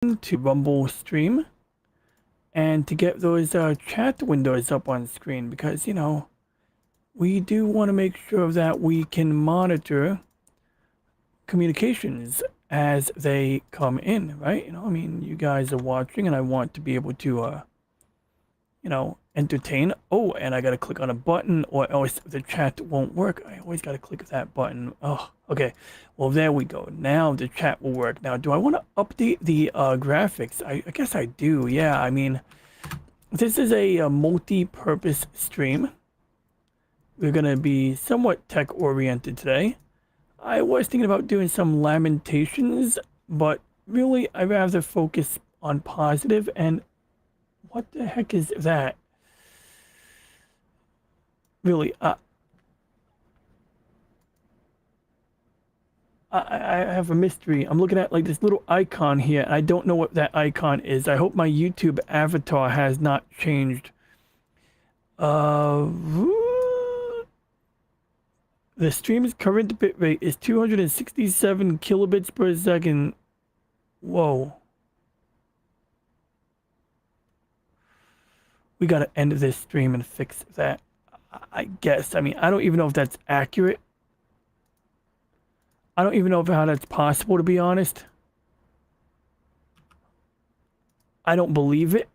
to Rumble stream and to get those chat windows up on screen because, we do want to make sure that we can monitor communications as they come in, right? You guys are watching and I want to be able to, entertain. Oh, and I got to click on a button or else the chat won't work. I always got to click that button. Oh, okay. Well, there we go. Now the chat will work. Now, do I want to update the graphics? I guess I do. Yeah, this is a multi-purpose stream. We're going to be somewhat tech-oriented today. I was thinking about doing some lamentations, but really I'd rather focus on positive. And what the heck is that? Really, I have a mystery. I'm looking at like this little icon here. I don't know what that icon is. I hope my YouTube avatar has not changed. The stream's current bitrate is 267 kilobits per second. Whoa. We gotta end this stream and fix that. I guess. I don't even know if that's accurate. I don't even know how that's possible, to be honest. I don't believe it.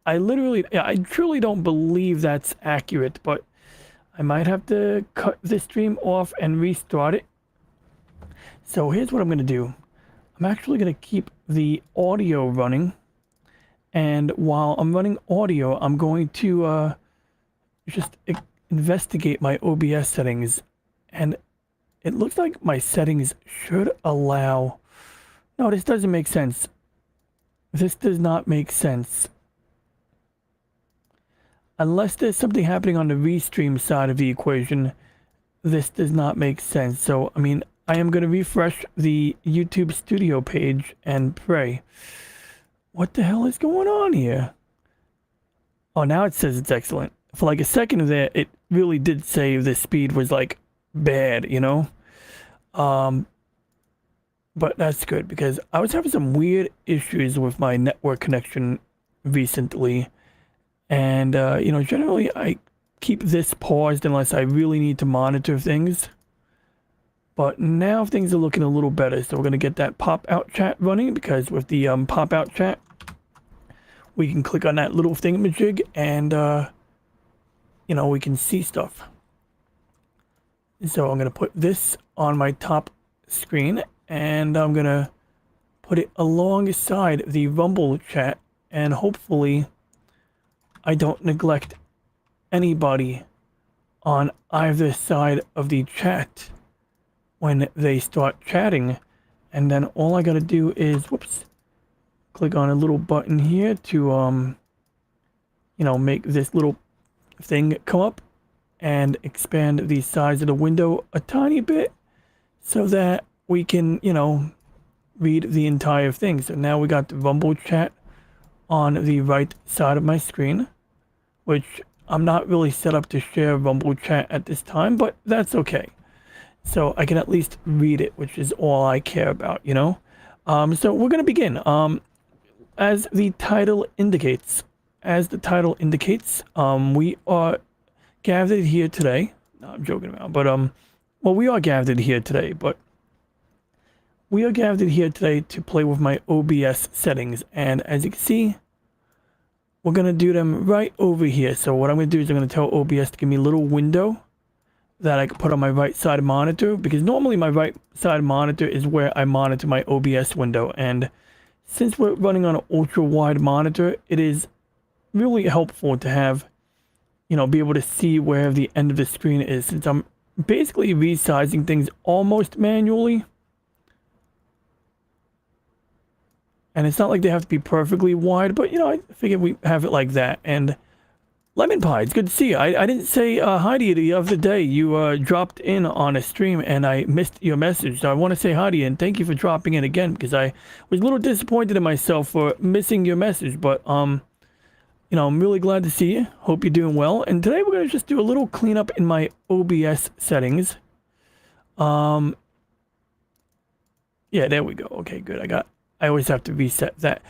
I truly don't believe that's accurate, but I might have to cut the stream off and restart it. So here's what I'm going to do. I'm actually going to keep the audio running. And while I'm running audio, I'm going to just investigate my OBS settings. And it looks like my settings should allow... No, this doesn't make sense. This does not make sense. Unless there's something happening on the restream side of the equation, this does not make sense. So, I am going to refresh the YouTube Studio page and pray. What the hell is going on here? Oh, now it says it's excellent. For like a second there, it really did say the speed was like bad, But that's good because I was having some weird issues with my network connection recently. And, generally I keep this paused unless I really need to monitor things. But now things are looking a little better. So we're going to get that pop-out chat running because with the pop-out chat, we can click on that little thingamajig and, we can see stuff. So I'm going to put this on my top screen and I'm going to put it alongside the Rumble chat and hopefully I don't neglect anybody on either side of the chat when they start chatting. And then all I got to do is, click on a little button here to, make this little thing come up and expand the size of the window a tiny bit so that we can, read the entire thing. So now we got the Rumble chat on the right side of my screen, which I'm not really set up to share Rumble chat at this time, but that's okay. So I can at least read it, which is all I care about, So we're going to begin. As the title indicates, we are gathered here today. No, I'm joking around, but we are gathered here today, but we are gathered here today to play with my OBS settings, and as you can see, we're going to do them right over here. So what I'm going to do is I'm going to tell OBS to give me a little window that I can put on my right side monitor, because normally my right side monitor is where I monitor my OBS window, and since we're running on an ultra wide monitor, it is really helpful to have, be able to see where the end of the screen is, since I'm basically resizing things almost manually. And it's not like they have to be perfectly wide, but, I figured we have it like that. And Lemon Pie, it's good to see you. I didn't say hi to you the other day. You dropped in on a stream and I missed your message. So I want to say hi to you and thank you for dropping in again, because I was a little disappointed in myself for missing your message. But, I'm really glad to see you. Hope you're doing well. And today we're going to just do a little cleanup in my OBS settings. Yeah, there we go. Okay, good. I always have to reset that.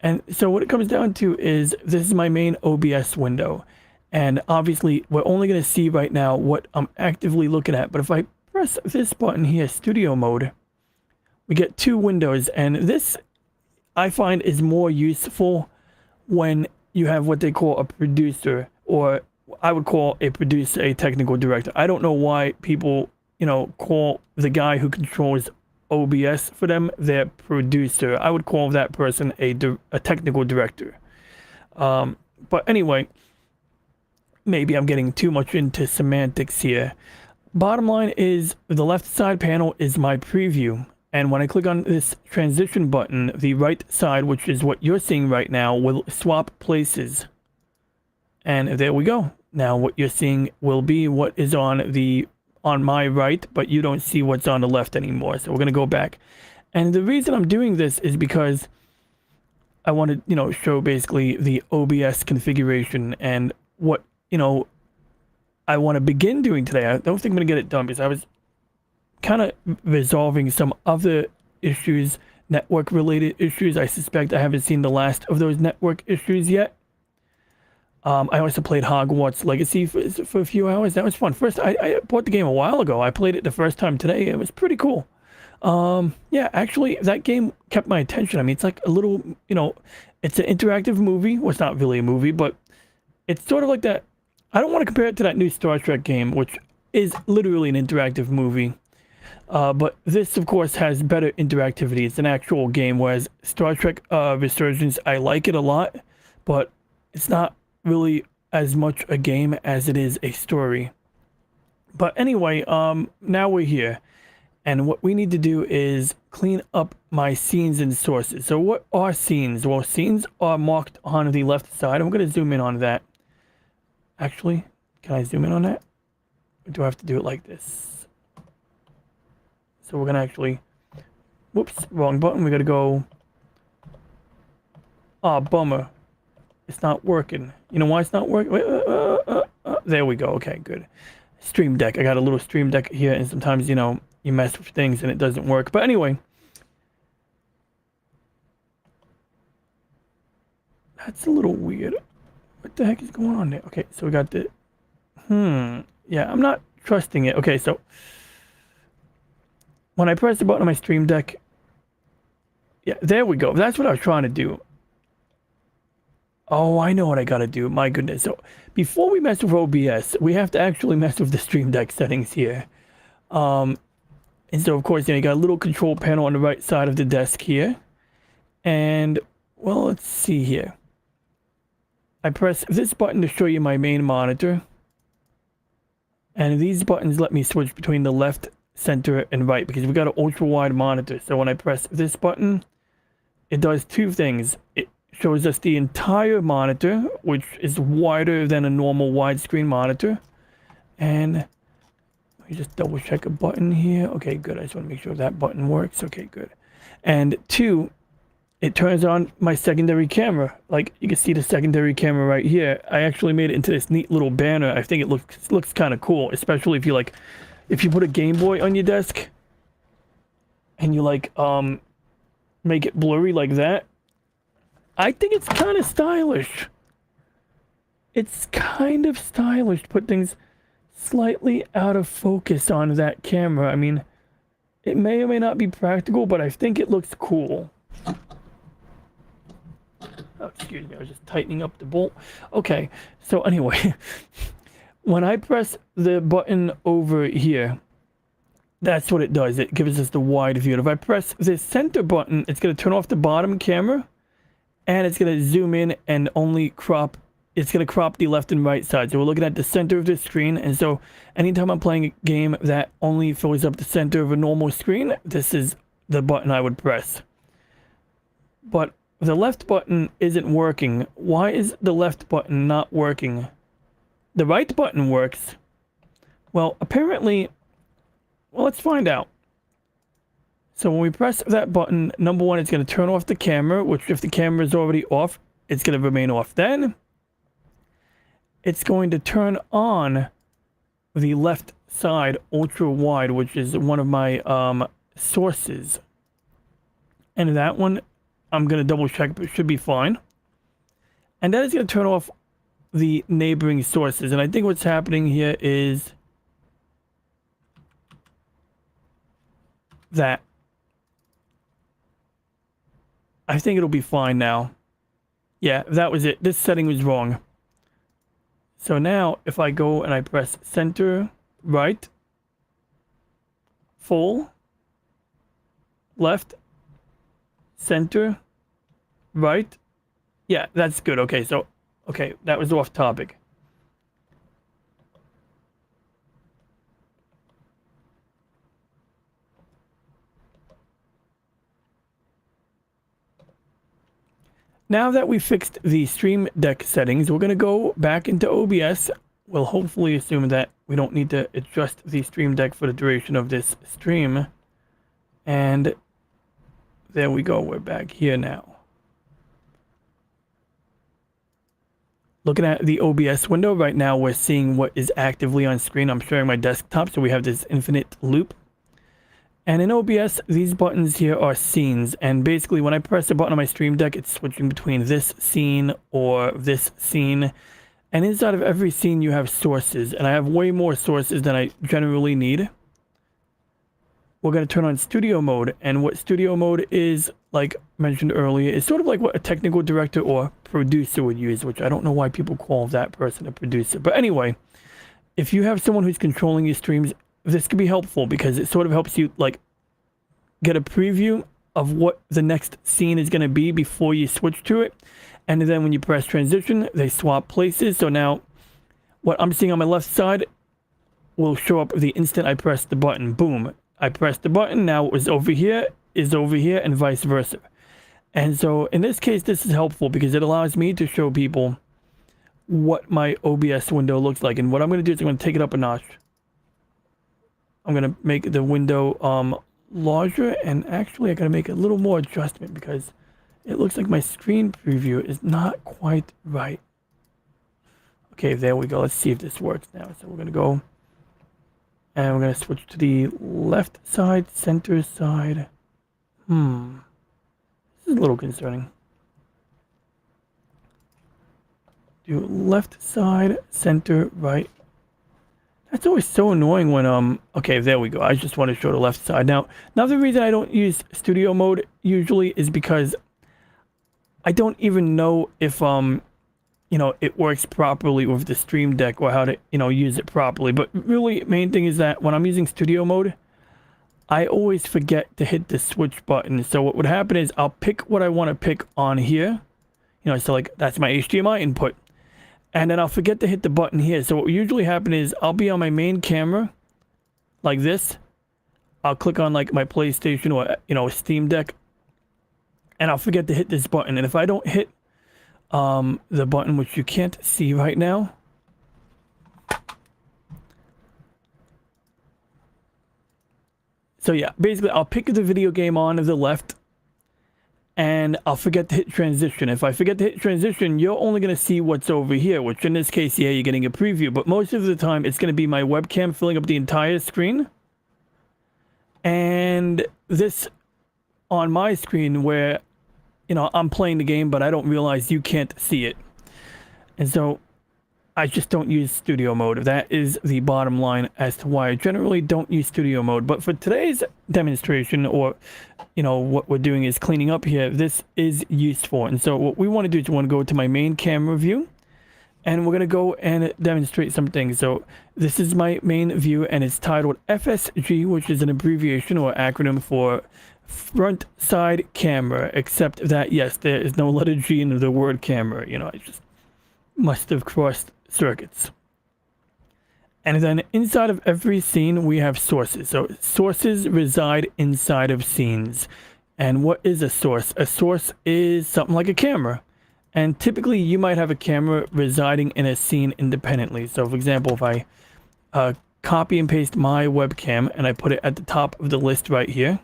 And so what it comes down to is this is my main OBS window. And obviously we're only going to see right now what I'm actively looking at. But if I press this button here, studio mode, we get two windows. And this I find is more useful when you have what they call a producer, or I would call a producer a technical director. I don't know why people, call the guy who controls OBS for them their producer. I would call that person a technical director. But anyway, maybe I'm getting too much into semantics here. Bottom line is the left side panel is my preview. And when I click on this transition button, the right side, which is what you're seeing right now, will swap places. And there we go. Now what you're seeing will be what is on my right, but you don't see what's on the left anymore. So we're going to go back. And the reason I'm doing this is because I want to, show basically the OBS configuration and what, I want to begin doing today. I don't think I'm going to get it done because I was kind of resolving some other issues, network related issues. I suspect I haven't seen the last of those network issues yet. I also played Hogwarts Legacy for a few hours. That was fun. First, I bought the game a while ago. I played it the first time today. It was pretty cool. Yeah, actually, that game kept my attention. I mean, it's like a little, it's an interactive movie. Well, it's not really a movie, but it's sort of like that. I don't want to compare it to that new Star Trek game, which is literally an interactive movie. But this, of course, has better interactivity. It's an actual game, whereas Star Trek Resurgence, I like it a lot, but it's not really as much a game as it is a story. But anyway, now we're here. And what we need to do is clean up my scenes and sources. So what are scenes? Well, scenes are marked on the left side. I'm going to zoom in on that. Actually, can I zoom in on that? Or do I have to do it like this? So we're going to actually... Whoops, wrong button. We got to go... Ah, bummer. It's not working. You know why it's not working? There we go. Okay, good. Stream Deck. I got a little Stream Deck here, and sometimes, you mess with things and it doesn't work. But anyway, that's a little weird. What the heck is going on there? Okay, so we got the... Yeah, I'm not trusting it. Okay, so when I press the button on my Stream Deck... Yeah, there we go. That's what I was trying to do. Oh, I know what I gotta do. My goodness. So before we mess with OBS, we have to actually mess with the Stream Deck settings here. And so, of course, you got a little control panel on the right side of the desk here. And, well, let's see here. I press this button to show you my main monitor. And these buttons let me switch between the left, center, and right because we've got an ultra-wide monitor. So when I press this button, it does two things. It shows us the entire monitor, which is wider than a normal widescreen monitor. And let me just double check a button here. Okay, good. I just want to make sure that button works. Okay, good. And two, it turns on my secondary camera. Like you can see the secondary camera right here. I actually made it into this neat little banner. I think it looks kind of cool, especially if you put a Game Boy on your desk and you make it blurry like that. I think it's kind of stylish. It's kind of stylish to put things slightly out of focus on that camera. I mean, it may or may not be practical, but I think it looks cool. Oh, excuse me, I was just tightening up the bolt. Okay, so anyway, when I press the button over here, that's what it does. It gives us the wide view. And if I press this center button, it's going to turn off the bottom camera. And it's going to zoom in and only crop, it's going to crop the left and right side. So we're looking at the center of the screen. And so anytime I'm playing a game that only fills up the center of a normal screen, this is the button I would press. But the left button isn't working. Why is the left button not working? The right button works. Well, apparently, well, let's find out. So when we press that button, number one, it's going to turn off the camera, which if the camera is already off, it's going to remain off. Then it's going to turn on the left side ultra wide, which is one of my sources. And that one I'm going to double check, but it should be fine. And that is going to turn off the neighboring sources. And I think what's happening here is that I think it'll be fine now. Yeah, that was it. This setting was wrong. So now if I go and I press center, right, full, left, center, right. Yeah, that's good. Okay, so, okay, that was off topic. Now that we fixed the Stream Deck settings, we're going to go back into OBS. We'll hopefully assume that we don't need to adjust the Stream Deck for the duration of this stream. And there we go. We're back here now. Looking at the OBS window right now, we're seeing what is actively on screen. I'm sharing my desktop, so we have this infinite loop. And in OBS, these buttons here are scenes. And basically, when I press a button on my Stream Deck, it's switching between this scene or this scene. And inside of every scene, you have sources. And I have way more sources than I generally need. We're going to turn on studio mode. And what studio mode is, like mentioned earlier, is sort of like what a technical director or producer would use, which I don't know why people call that person a producer. But anyway, if you have someone who's controlling your streams, this could be helpful because it sort of helps you like get a preview of what the next scene is going to be before you switch to it. And then when you press transition, they swap places. So now what I'm seeing on my left side will show up the instant I press the button. Boom. I pressed the button. Now what was over here is over here and vice versa. And so in this case, this is helpful because it allows me to show people what my OBS window looks like. And what I'm going to do is I'm going to take it up a notch. I'm going to make the window larger, and actually I got to make a little more adjustment because it looks like my screen preview is not quite right. Okay, there we go. Let's see if this works now. So we're going to go and we're going to switch to the left side, center side. This is a little concerning. Do left side, center, right. That's always so annoying when, okay, there we go. I just want to show the left side. Now, another reason I don't use studio mode usually is because I don't even know if, you know, it works properly with the Stream Deck or how to, you know, use it properly. But really, main thing is that when I'm using studio mode, I always forget to hit the switch button. So what would happen is I'll pick what I want to pick on here. You know, so like that's my HDMI input. And then I'll forget to hit the button here. So what will usually happen is I'll be on my main camera like this. I'll click on like my PlayStation or, you know, Steam Deck. And I'll forget to hit this button. And if I don't hit the button, which you can't see right now. So yeah, basically I'll pick the video game on to the left. And I'll forget to hit transition. If I forget to hit transition, you're only going to see what's over here, which in this case, yeah, you're getting a preview. But most of the time, it's going to be my webcam filling up the entire screen. And this on my screen where, you know, I'm playing the game, but I don't realize you can't see it. And so I just don't use studio mode. That is the bottom line as to why I generally don't use studio mode. But for today's demonstration, or you know, what we're doing is cleaning up here, this is useful. And so what we want to do is we want to go to my main camera view, and we're going to go and demonstrate some things. So this is my main view, and it's titled FSG, which is an abbreviation or acronym for front side camera, except that, yes, there is no letter G in the word camera. You know, I just must have crossed circuits. And then inside of every scene, we have sources. So sources reside inside of scenes. And what is a source? A source is something like a camera. And typically, you might have a camera residing in a scene independently. So, for example, if I copy and paste my webcam and I put it at the top of the list right here,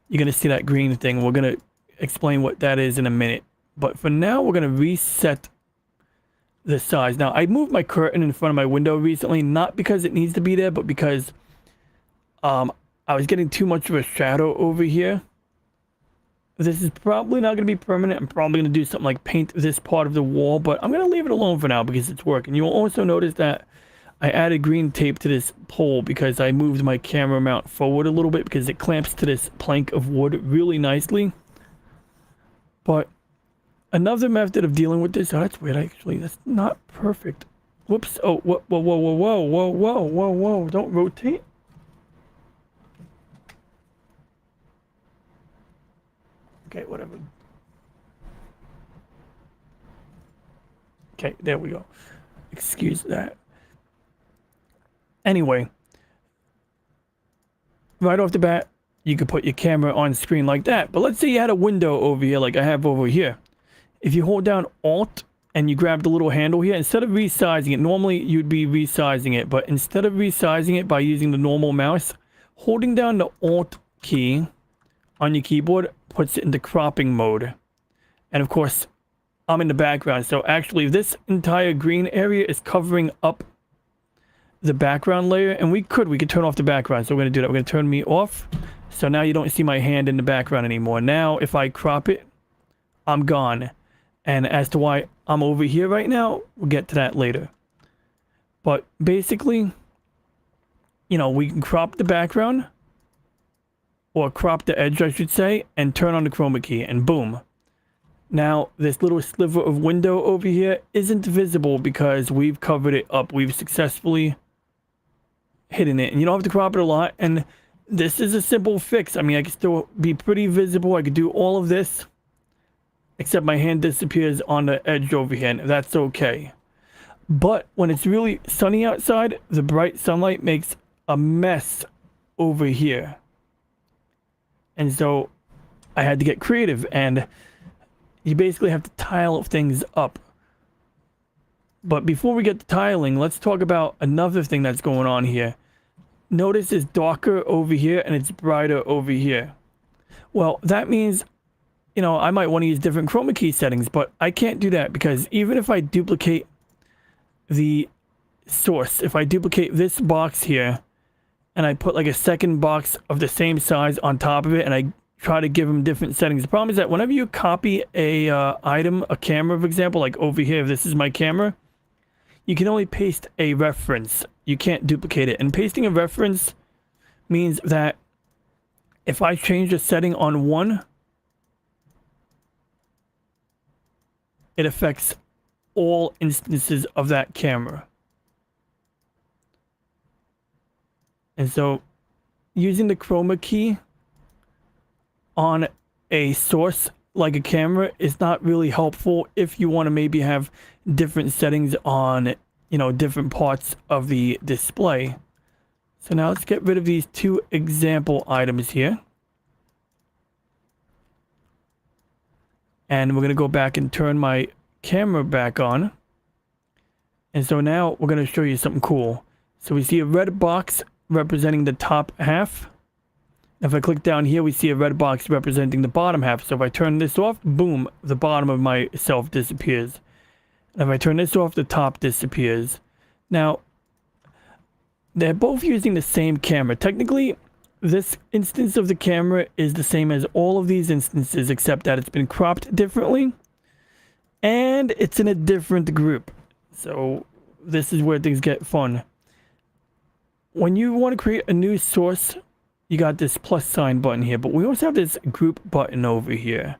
you're going to see that green thing. We're going to explain what that is in a minute. But for now, we're going to reset the size. Now, I moved my curtain in front of my window recently, not because it needs to be there, but because I was getting too much of a shadow over here. This is probably not going to be permanent. I'm probably going to do something like paint this part of the wall, but I'm going to leave it alone for now because it's working. You'll also notice that I added green tape to this pole because I moved my camera mount forward a little bit because it clamps to this plank of wood really nicely. But another method of dealing with this, oh, that's weird actually. That's not perfect. Whoops. Oh, whoa, whoa, whoa, whoa, whoa, whoa, whoa, whoa, whoa. Don't rotate. Okay, whatever. Okay, there we go. Excuse that. Anyway, right off the bat, you could put your camera on screen like that. But let's say you had a window over here like I have over here. If you hold down Alt and you grab the little handle here, instead of resizing it, normally you'd be resizing it, but instead of resizing it by using the normal mouse, holding down the Alt key on your keyboard puts it into cropping mode. And of course, I'm in the background, so actually this entire green area is covering up the background layer, and we could turn off the background. So we're going to do that. We're going to turn me off, so now you don't see my hand in the background anymore. Now if I crop it, I'm gone. And as to why I'm over here right now, we'll get to that later. But basically, you know, we can crop the background, or crop the edge I should say, and turn on the chroma key, and boom. Now this little sliver of window over here isn't visible because we've covered it up. We've successfully hidden it, and you don't have to crop it a lot. And this is a simple fix. I mean, I can still be pretty visible. I could do all of this, except my hand disappears on the edge over here, and that's okay. But when it's really sunny outside, the bright sunlight makes a mess over here. And so I had to get creative, and you basically have to tile things up. But before we get to tiling, let's talk about another thing that's going on here. Notice it's darker over here and it's brighter over here. Well, that means, you know, I might want to use different chroma key settings, but I can't do that because even if I duplicate the source, if I duplicate this box here and I put like a second box of the same size on top of it and I try to give them different settings. The problem is that whenever you copy a item, a camera, for example, like over here, if this is my camera, you can only paste a reference. You can't duplicate it. And pasting a reference means that if I change a setting on one, it affects all instances of that camera. And so using the chroma key on a source like a camera is not really helpful if you want to maybe have different settings on, you know, different parts of the display. So now let's get rid of these two example items here. And we're going to go back and turn my camera back on. And so now we're going to show you something cool. So we see a red box representing the top half. If I click down here, we see a red box representing the bottom half. So if I turn this off, boom, the bottom of myself disappears. And if I turn this off, the top disappears. Now, they're both using the same camera. Technically, this instance of the camera is the same as all of these instances, except that it's been cropped differently. And it's in a different group. So this is where things get fun. When you want to create a new source, you got this plus sign button here, but we also have this group button over here.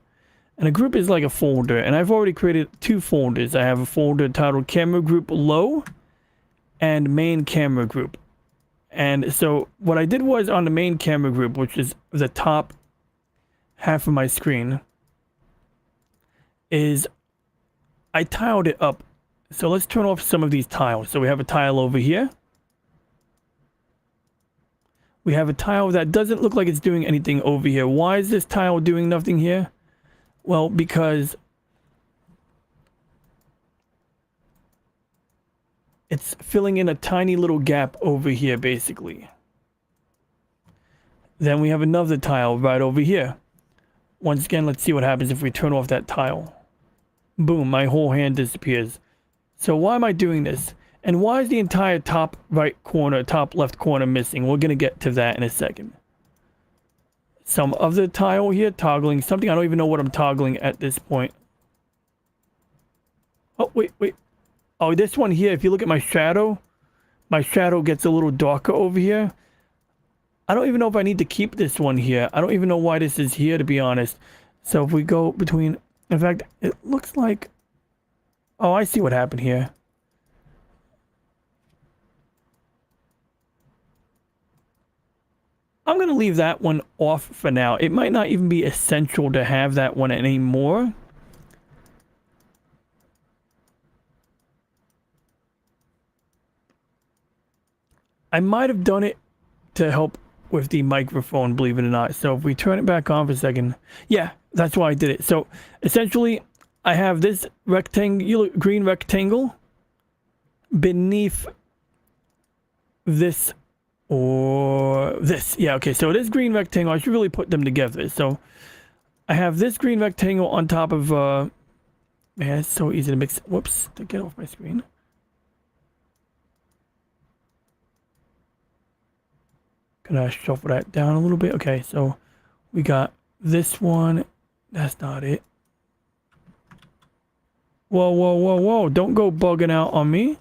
And a group is like a folder, and I've already created two folders. I have a folder titled Camera Group Low and Main Camera Group. And so what I did was on the main camera group, which is the top half of my screen, is I tiled it up. So let's turn off some of these tiles. So we have a tile over here. We have a tile that doesn't look like it's doing anything over here. Why is this tile doing nothing here? Well, because it's filling in a tiny little gap over here, basically. Then we have another tile right over here. Once again, let's see what happens if we turn off that tile. Boom, my whole hand disappears. So why am I doing this? And why is the entire top right corner, top left corner missing? We're going to get to that in a second. some other tile here, toggling something. I don't even know what I'm toggling at this point. Oh, wait, wait. Oh, this one here, if you look at my shadow gets a little darker over here. I don't even know if I need to keep this one here. I don't even know why this is here, to be honest. So if we go between... In fact, it looks like... Oh, I see what happened here. I'm going to leave that one off for now. It might not even be essential to have that one anymore. I might have done it to help with the microphone, believe it or not. So if we turn it back on for a second. Yeah, that's why I did it. So essentially, I have this rectangular green rectangle beneath this or this. Yeah, okay. So this green rectangle, I should really put them together. So I have this green rectangle on top of... man, it's so easy to mix. Whoops, to get off my screen. Gonna shuffle that down a little bit. Okay, so we got this one. That's not it. Whoa, whoa, whoa, whoa. Don't go bugging out on me.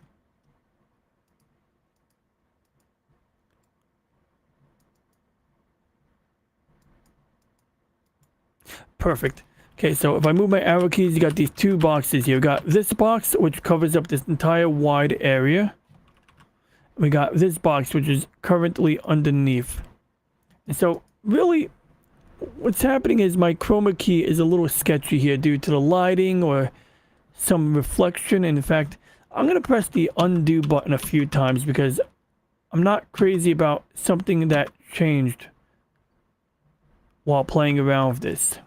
Perfect. Okay, so if I move my arrow keys, you got these two boxes here. You got this box, which covers up this entire wide area. We got this box, which is currently underneath. And so, really, what's happening is my chroma key is a little sketchy here due to the lighting or some reflection. In fact, I'm going to press the undo button a few times because I'm not crazy about something that changed while playing around with this.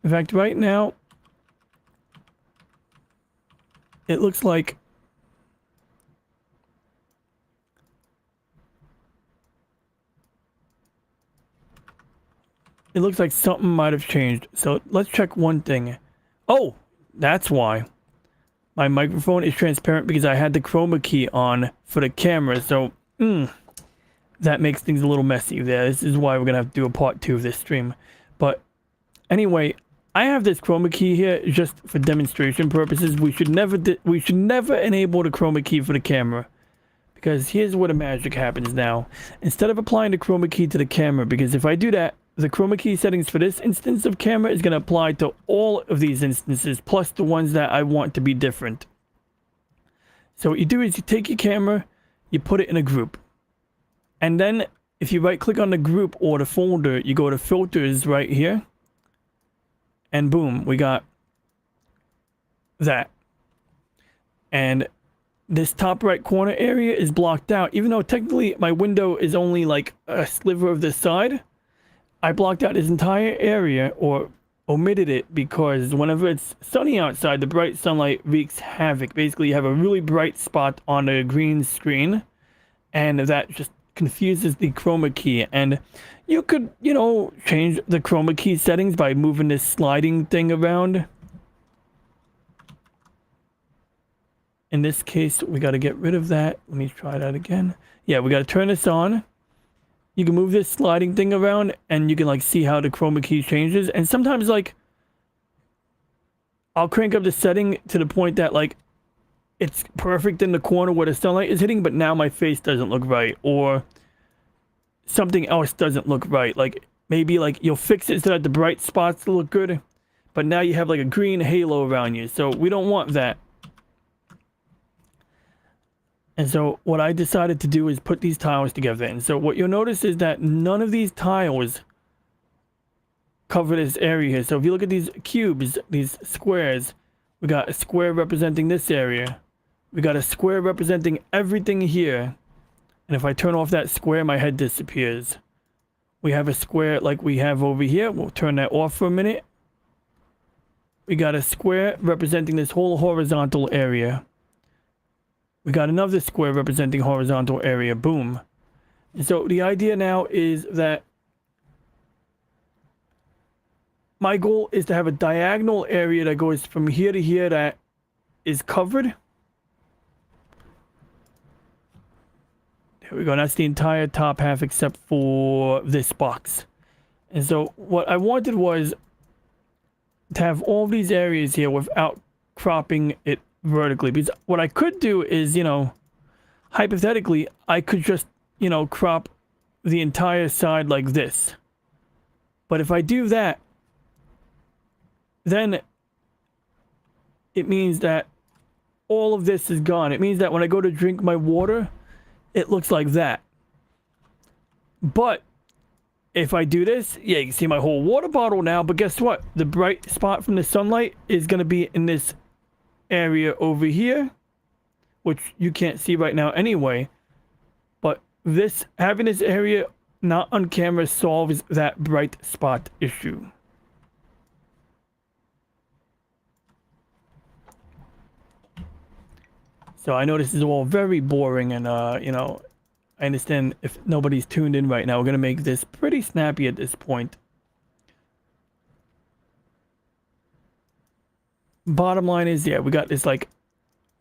In fact, right now, it looks like something might have changed. So let's check one thing. Oh, that's why. My microphone is transparent because I had the chroma key on for the camera. So, that makes things a little messy there. This is why we're going to have to do a part 2 of this stream. But anyway, I have this chroma key here just for demonstration purposes. We should never enable the chroma key for the camera, because here's where the magic happens now. Instead of applying the chroma key to the camera, because if I do that, the chroma key settings for this instance of camera is going to apply to all of these instances, plus the ones that I want to be different. So what you do is you take your camera, you put it in a group, and then if you right click on the group or the folder, you go to filters right here. And boom, we got that. And this top right corner area is blocked out. Even though technically my window is only like a sliver of this side, I blocked out this entire area or omitted it because whenever it's sunny outside, the bright sunlight wreaks havoc. Basically, you have a really bright spot on a green screen, and that just confuses the chroma key. And you could, you know, change the chroma key settings by moving this sliding thing around. In this case, we got to get rid of that. Let me try that again. Yeah, we got to turn this on. You can move this sliding thing around and you can like see how the chroma key changes. And sometimes like I'll crank up the setting to the point that like it's perfect in the corner where the sunlight is hitting, but now my face doesn't look right, or something else doesn't look right. Like maybe like you'll fix it so that the bright spots look good, but now you have like a green halo around you. So we don't want that. And so what I decided to do is put these tiles together. And so what you'll notice is that none of these tiles cover this area here. So if you look at these cubes, these squares, we got a square representing this area. We got a square representing everything here. And if I turn off that square, my head disappears. We have a square like we have over here. We'll turn that off for a minute. We got a square representing this whole horizontal area. We got another square representing horizontal area. Boom. And so the idea now is that my goal is to have a diagonal area that goes from here to here that is covered. There we go. That's the entire top half except for this box. And so what I wanted was to have all these areas here without cropping it vertically. Because what I could do is, you know, hypothetically, I could just, you know, crop the entire side like this. But if I do that, then it means that all of this is gone. It means that when I go to drink my water, it looks like that. But if I do this, yeah, you can see my whole water bottle now. But guess what? The bright spot from the sunlight is going to be in this area over here, which you can't see right now anyway. But this, having this area not on camera, solves that bright spot issue. So I know this is all very boring, and you know, I understand if nobody's tuned in right now. We're gonna make this pretty snappy at this point. Bottom line is, yeah, we got this like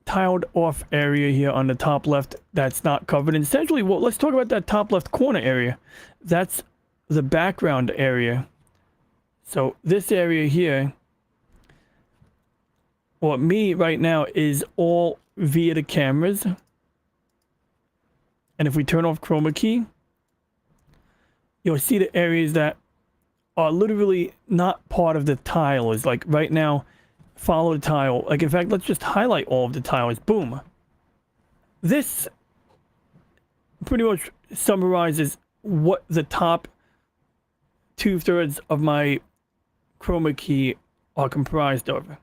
tiled off area here on the top left that's not covered. And essentially, well, let's talk about that top left corner area. That's the background area. So this area here, well, me right now is all via the cameras. And if we turn off chroma key, you'll see the areas that are literally not part of the tile. Is like right now, follow the tile. Like, in fact, let's just highlight all of the tiles. Boom. This pretty much summarizes what the top 2/3 of my chroma key are comprised of.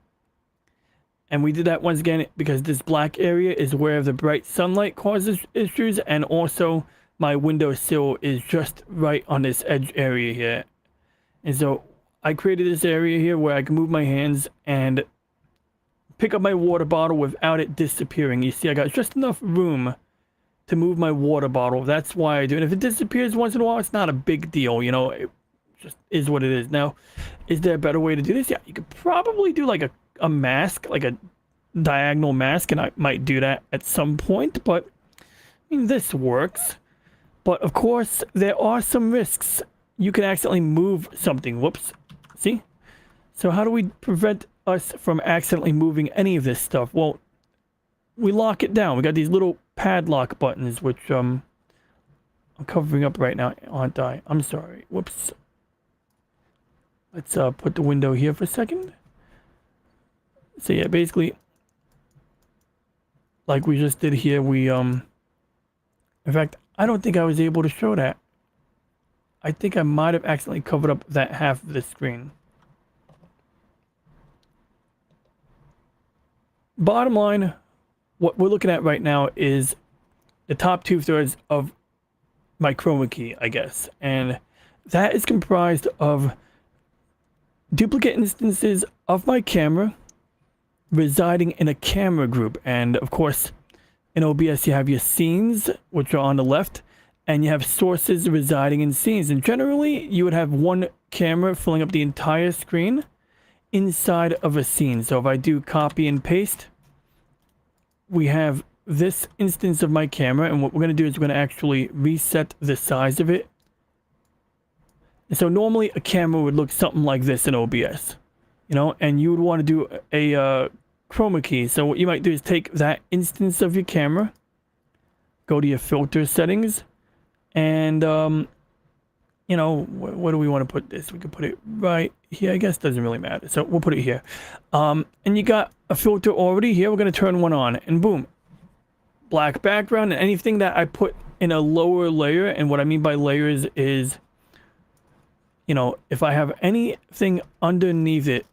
And we did that once again because this black area is where the bright sunlight causes issues, and also my windowsill is just right on this edge area here. And so I created this area here where I can move my hands and pick up my water bottle without it disappearing. You see, I got just enough room to move my water bottle. That's why I do it. And if it disappears once in a while, it's not a big deal, you know, it just is what it is. Now, is there a better way to do this? Yeah, you could probably do like a mask, like a diagonal mask, and I might do that at some point, but I mean, this works. But of course, there are some risks. You can accidentally move something. Whoops. See? So how do we prevent us from accidentally moving any of this stuff? Well, we lock it down. We got these little padlock buttons, which I'm covering up right now, aren't I? I'm sorry. Whoops. Let's put the window here for a second. So yeah, basically, like we just did here, we in fact, I don't think I was able to show that. I think I might have accidentally covered up that half of the screen. Bottom line, what we're looking at right now is the top 2/3 of my chroma key, I guess. And that is comprised of duplicate instances of my camera residing in a camera group. And of course, in OBS, you have your scenes, which are on the left, and you have sources residing in scenes. And generally, you would have one camera filling up the entire screen inside of a scene. So if I do copy and paste, we have this instance of my camera, and what we're going to do is we're going to actually reset the size of it. And so normally a camera would look something like this in OBS, you know, and you would want to do a chroma key. So what you might do is take that instance of your camera, go to your filter settings, and you know, where do we want to put this? We could put it right here. I guess doesn't really matter. So we'll put it here. And you got a filter already here. We're going to turn one on, and boom, black background. And anything that I put in a lower layer, and what I mean by layers is, you know, if I have anything underneath it,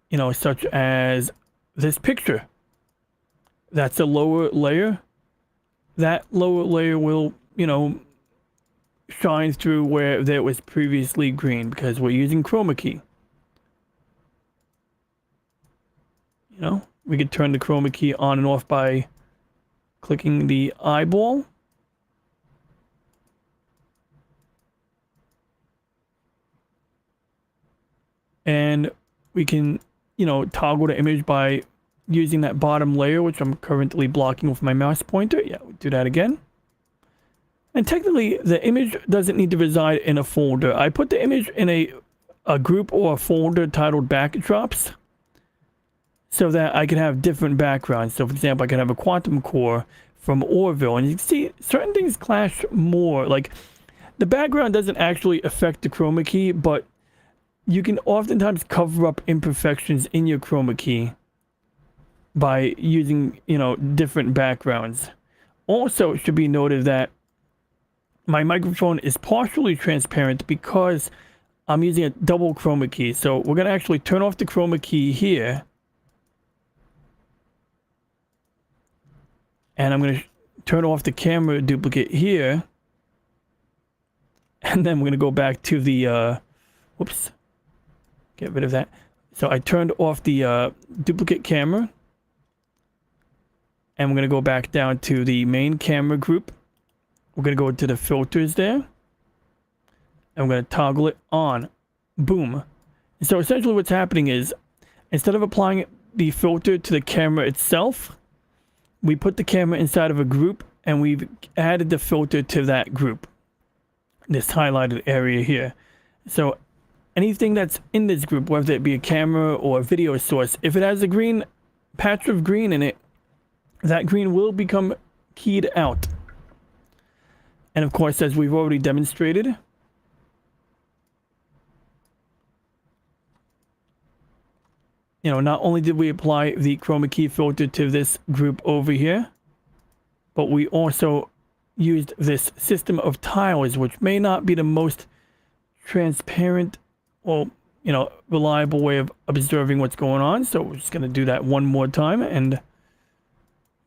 you know, such as this picture, that's a lower layer. That lower layer will, you know, shine through where there was previously green because we're using chroma key. You know, we could turn the chroma key on and off by clicking the eyeball. and we can, you know, toggle the image by using that bottom layer, which I'm currently blocking with my mouse pointer. Yeah, we'll do that again. And technically, the image doesn't need to reside in a folder. I put the image in a group or a folder titled backdrops so that I can have different backgrounds. So, for example, I can have a quantum core from Orville, and you can see certain things clash more. Like, the background doesn't actually affect the chroma key, but you can oftentimes cover up imperfections in your chroma key by using, you know, different backgrounds. Also, it should be noted that my microphone is partially transparent because I'm using a double chroma key. So we're going to actually turn off the chroma key here. And I'm going to turn off the camera duplicate here. And then we're going to go back to the, whoops, get rid of that. So I turned off the duplicate camera. And we're going to go back down to the main camera group. We're going to go to the filters there. And we're going to toggle it on. Boom. So essentially what's happening is, instead of applying the filter to the camera itself, we put the camera inside of a group and we've added the filter to that group. This highlighted area here. So anything that's in this group, whether it be a camera or a video source, if it has a green patch of green in it, that green will become keyed out. And of course, as we've already demonstrated, you know, not only did we apply the chroma key filter to this group over here, but we also used this system of tiles, which may not be the most transparent or, you know, reliable way of observing what's going on. So we're just going to do that one more time and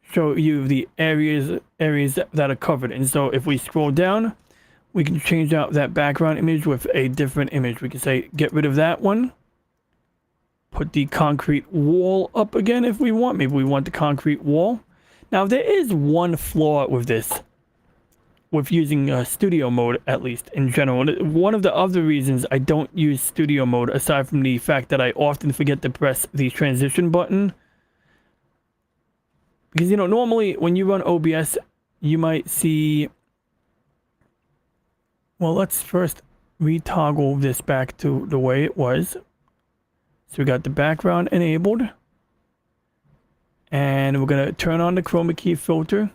show you the areas that are covered. And so if we scroll down, we can change out that background image with a different image. We can say, get rid of that one. Put the concrete wall up again if we want. Maybe we want the concrete wall. Now, there is one flaw with this, with using studio mode, at least in general. One of the other reasons I don't use studio mode, aside from the fact that I often forget to press the transition button, because, you know, normally when you run OBS, you might see... Well, let's first retoggle this back to the way it was. So we got the background enabled. And we're going to turn on the chroma key filter.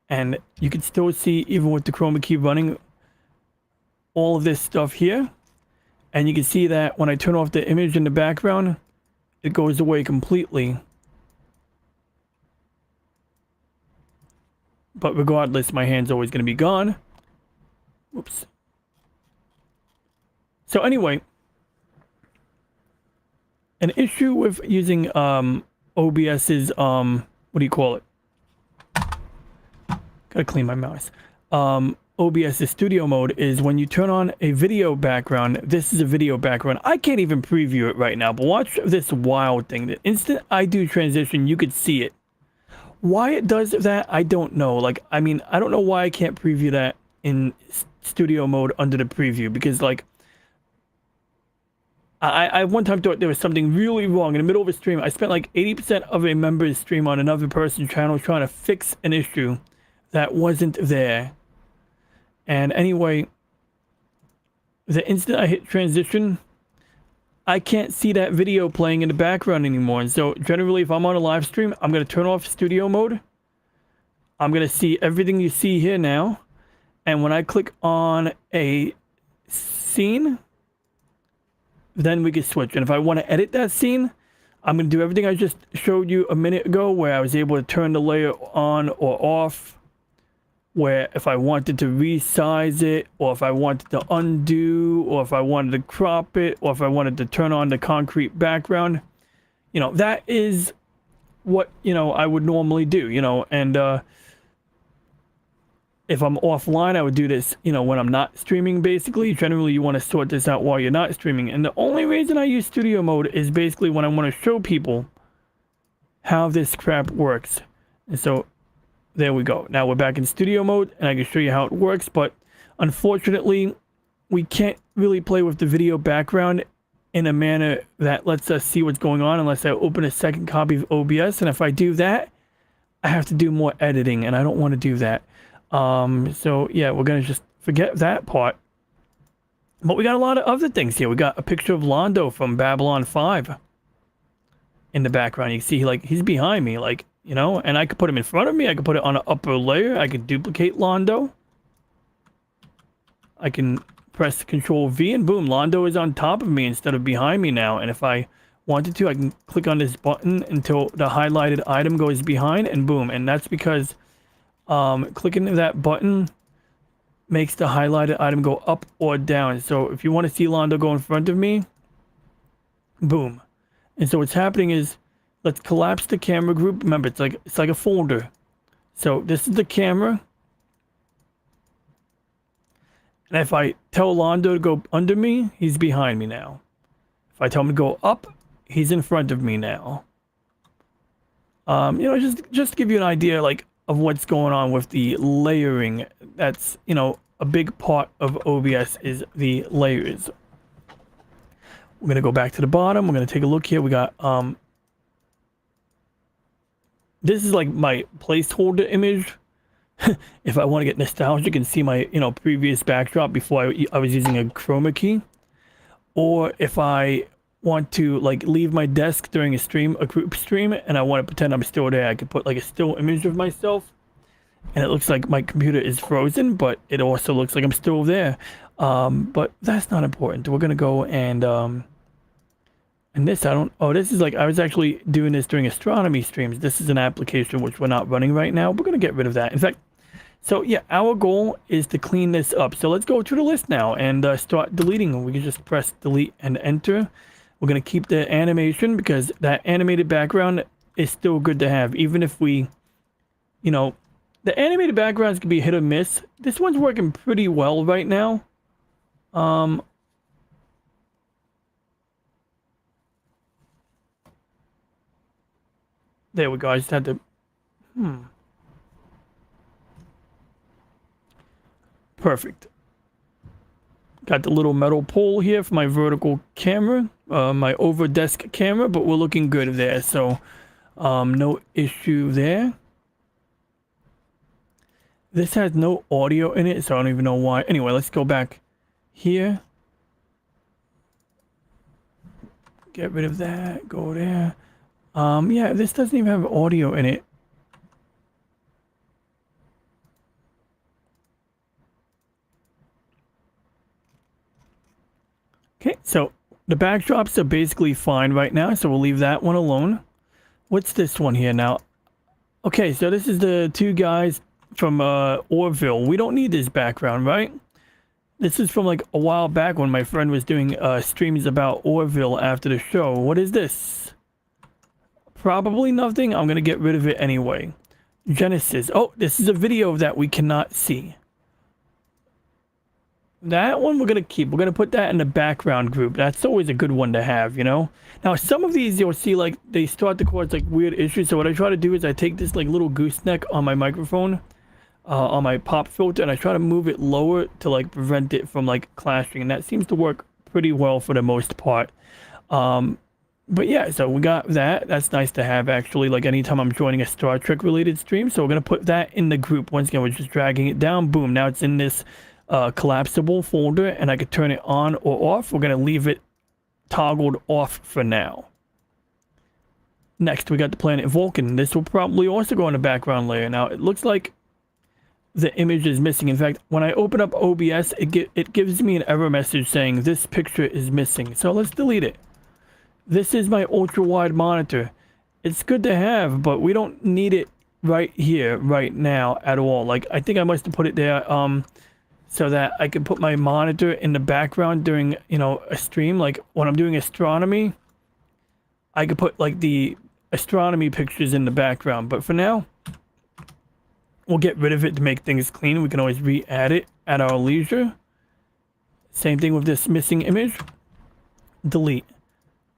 And you can still see, even with the chroma key running, all of this stuff here. And you can see that when I turn off the image in the background, it goes away completely. But regardless, my hand's always going to be gone. Whoops. So anyway, an issue with using OBS's, what do you call it? Gotta clean my mouse. OBS's studio mode is when you turn on a video background. This is a video background. I can't even preview it right now, but watch this wild thing. The instant I do transition, you could see it. Why it does that, I don't know. Like, I mean, I don't know why I can't preview that in studio mode under the preview, because, like, I one time thought there was something really wrong in the middle of a stream. I spent like 80% of a member's stream on another person's channel trying to fix an issue that wasn't there. And anyway, the instant I hit transition, I can't see that video playing in the background anymore. And so generally, if I'm on a live stream, I'm going to turn off studio mode. I'm going to see everything you see here now. And when I click on a scene, then we can switch. And if I want to edit that scene, I'm going to do everything I just showed you a minute ago, where I was able to turn the layer on or off, where if I wanted to resize it, or if I wanted to undo, or if I wanted to crop it, or if I wanted to turn on the concrete background, you know, that is what, you know, I would normally do, you know. And if I'm offline, I would do this, you know, when I'm not streaming, basically. Generally, you want to sort this out while you're not streaming. And the only reason I use studio mode is basically when I want to show people how this crap works. And so there we go. Now we're back in studio mode, and I can show you how it works. But Unfortunately, we can't really play with the video background in a manner that lets us see what's going on unless I open a second copy of OBS. And if I do that, I have to do more editing, and I don't want to do that. So yeah, we're going to just forget that part. But we got a lot of other things here. We got a picture of Londo from Babylon 5 in the background. You can see, like, he's behind me, like, you know, and I could put him in front of me. I could put it on an upper layer. I could duplicate Londo. I can press Control V and boom, Londo is on top of me instead of behind me now. And if I wanted to, I can click on this button until the highlighted item goes behind and boom. And that's because clicking that button makes the highlighted item go up or down. So if you want to see Londo go in front of me, boom. And so what's happening is, let's collapse the camera group. Remember, it's like a folder. So this is the camera. And if I tell Londo to go under me, he's behind me now. If I tell him to go up, he's in front of me now. You know, just to give you an idea, like, of what's going on with the layering. That's, you know, a big part of OBS is the layers. We're going to go back to the bottom. We're going to take a look here. We got, this is like my placeholder image. If I want to get nostalgic and see my, you know, previous backdrop before I was using a chroma key. Or if I want to, like, leave my desk during a stream, a group stream, and I want to pretend I'm still there, I could put, like, a still image of myself. And it looks like my computer is frozen, but it also looks like I'm still there. But that's not important. We're going to go and this, this is like, I was actually doing this during astronomy streams. This is an application which we're not running right now. We're going to get rid of that. In fact, so yeah, our goal is to clean this up. So let's go to the list now and start deleting. We can just press delete and enter. We're going to keep the animation because that animated background is still good to have. Even if we, you know, the animated backgrounds can be hit or miss. This one's working pretty well right now. There we go. I just had to... Perfect. Got the little metal pole here for my vertical camera. My over desk camera, but we're looking good there. So, no issue there. This has no audio in it, so I don't even know why. Anyway, let's go back here. Get rid of that. Go there. Yeah, this doesn't even have audio in it. Okay, so the backdrops are basically fine right now, so we'll leave that one alone. What's this one here now? Okay, so this is the two guys from Orville. We don't need this background, right? This is from like a while back when my friend was doing streams about Orville after the show. What is this? Probably nothing. I'm going to get rid of it anyway. Genesis. Oh, this is a video that we cannot see. That one we're going to keep. We're going to put that in the background group. That's always a good one to have, you know? Now, some of these you'll see, like, they start to cause, like, weird issues. So what I try to do is I take this, like, little gooseneck on my microphone, on my pop filter, and I try to move it lower to, like, prevent it from, like, clashing. And that seems to work pretty well for the most part. But yeah, so we got that. That's nice to have, actually, like, anytime I'm joining a Star Trek related stream. So we're going to put that in the group. Once again, we're just dragging it down. Boom. Now it's in this collapsible folder, and I could turn it on or off. We're going to leave it toggled off for now. Next, we got the planet Vulcan. This will probably also go on the background layer. Now, it looks like the image is missing. In fact, when I open up OBS, it gives me an error message saying this picture is missing. So let's delete it. This is my ultra-wide monitor. It's good to have, but we don't need it right here, right now at all. Like, I think I must have put it there so that I can put my monitor in the background during, you know, a stream. Like, when I'm doing astronomy, I could put, like, the astronomy pictures in the background. But for now, we'll get rid of it to make things clean. We can always re-add it at our leisure. Same thing with this missing image. Delete.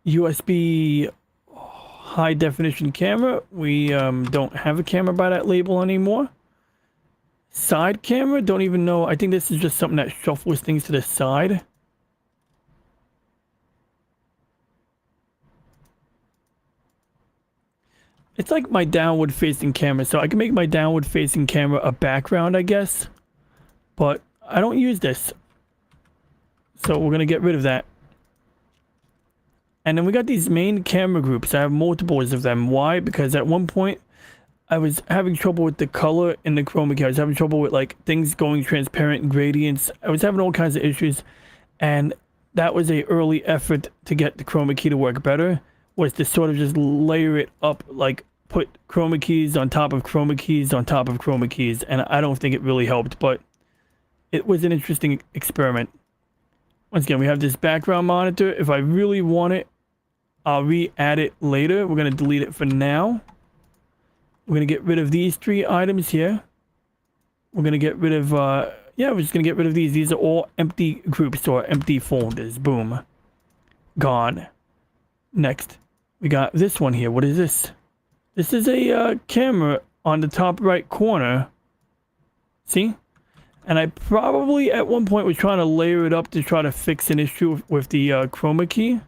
USB high definition camera. We don't have a camera by that label anymore. Side camera, don't even know. I think this is just something that shuffles things to the side. It's like my downward facing camera, so I can make my downward facing camera a background, I guess. But I don't use this. So we're going to get rid of that. And then we got these main camera groups. I have multiples of them. Why? Because at one point, I was having trouble with the color in the chroma key. I was having trouble with like things going transparent, gradients. I was having all kinds of issues. And that was a early effort to get the chroma key to work better, was to sort of just layer it up, like put chroma keys on top of chroma keys on top of chroma keys. And I don't think it really helped, but it was an interesting experiment. Once again, we have this background monitor. If I really want it, I'll re-add it later. We're going to delete it for now. We're going to get rid of these 3 items here. We're going to get rid of, yeah, we're just going to get rid of these. These are all empty groups or empty folders. Boom. Gone. Next, we got this one here. What is this? This is a camera on the top right corner. See? And I probably at one point was trying to layer it up to try to fix an issue with the chroma key.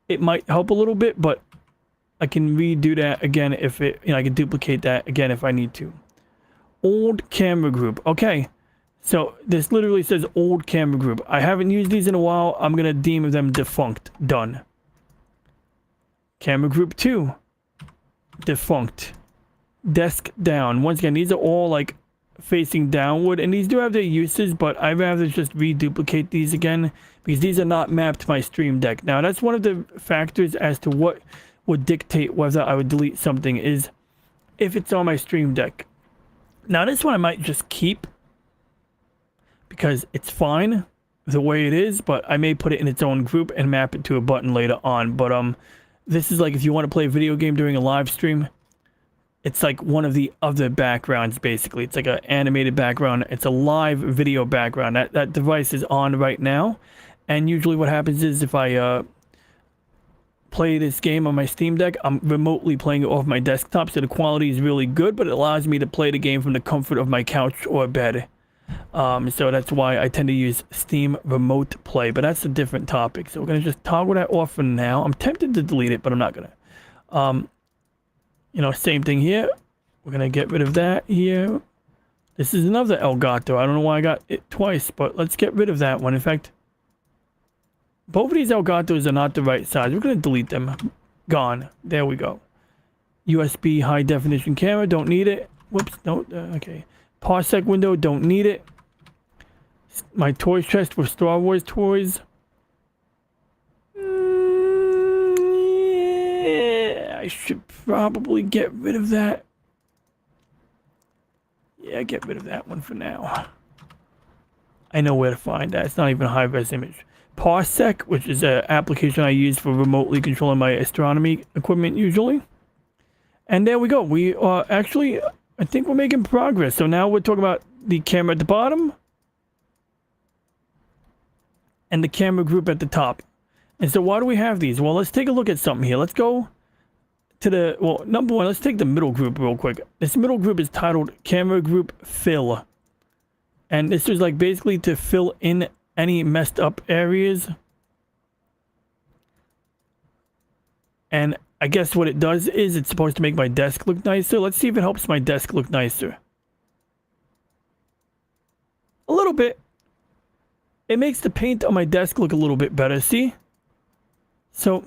It might help a little bit, but I can redo that again if it, I can duplicate that again if I need to. Old camera group. Okay. So this literally says old camera group. I haven't used these in a while. I'm going to deem them defunct. Done. Camera group 2. Defunct. Desk down. Once again, these are all like facing downward, and these do have their uses, but I'd rather just reduplicate these again because these are not mapped to my Stream Deck. Now, that's one of the factors as to what would dictate whether I would delete something is if it's on my Stream Deck. Now, this one I might just keep because it's fine the way it is, but I may put it in its own group and map it to a button later on. But this is like if you want to play a video game during a live stream, it's like one of the other backgrounds, basically. It's like an animated background. It's a live video background. That device is on right now. And usually what happens is if I play this game on my Steam Deck, I'm remotely playing it off my desktop, so the quality is really good, but it allows me to play the game from the comfort of my couch or bed. So that's why I tend to use Steam Remote Play, but that's a different topic. So we're going to just toggle that off for now. I'm tempted to delete it, but I'm not going to. Same thing here. We're going to get rid of that here. This is another Elgato. I don't know why I got it twice, but let's get rid of that one. In fact, both of these Elgatos are not the right size. We're going to delete them. Gone. There we go. USB high definition camera. Don't need it. Whoops. Don't. Okay. Parsec window. Don't need it. My toy chest with Star Wars toys. I should probably get rid of that. Yeah, get rid of that one for now. I know where to find that. It's not even a high-res image. Parsec, which is an application I use for remotely controlling my astronomy equipment usually. And there we go. We are actually, I think we're making progress. So now we're talking about the camera at the bottom and the camera group at the top. And so why do we have these? Well, let's take a look at something here. Let's go to the, well, number one, let's take the middle group real quick. This middle group is titled Camera Group Fill. And this is like basically to fill in any messed up areas. And I guess what it does is it's supposed to make my desk look nicer. Let's see if it helps my desk look nicer. A little bit. It makes the paint on my desk look a little bit better, see? So,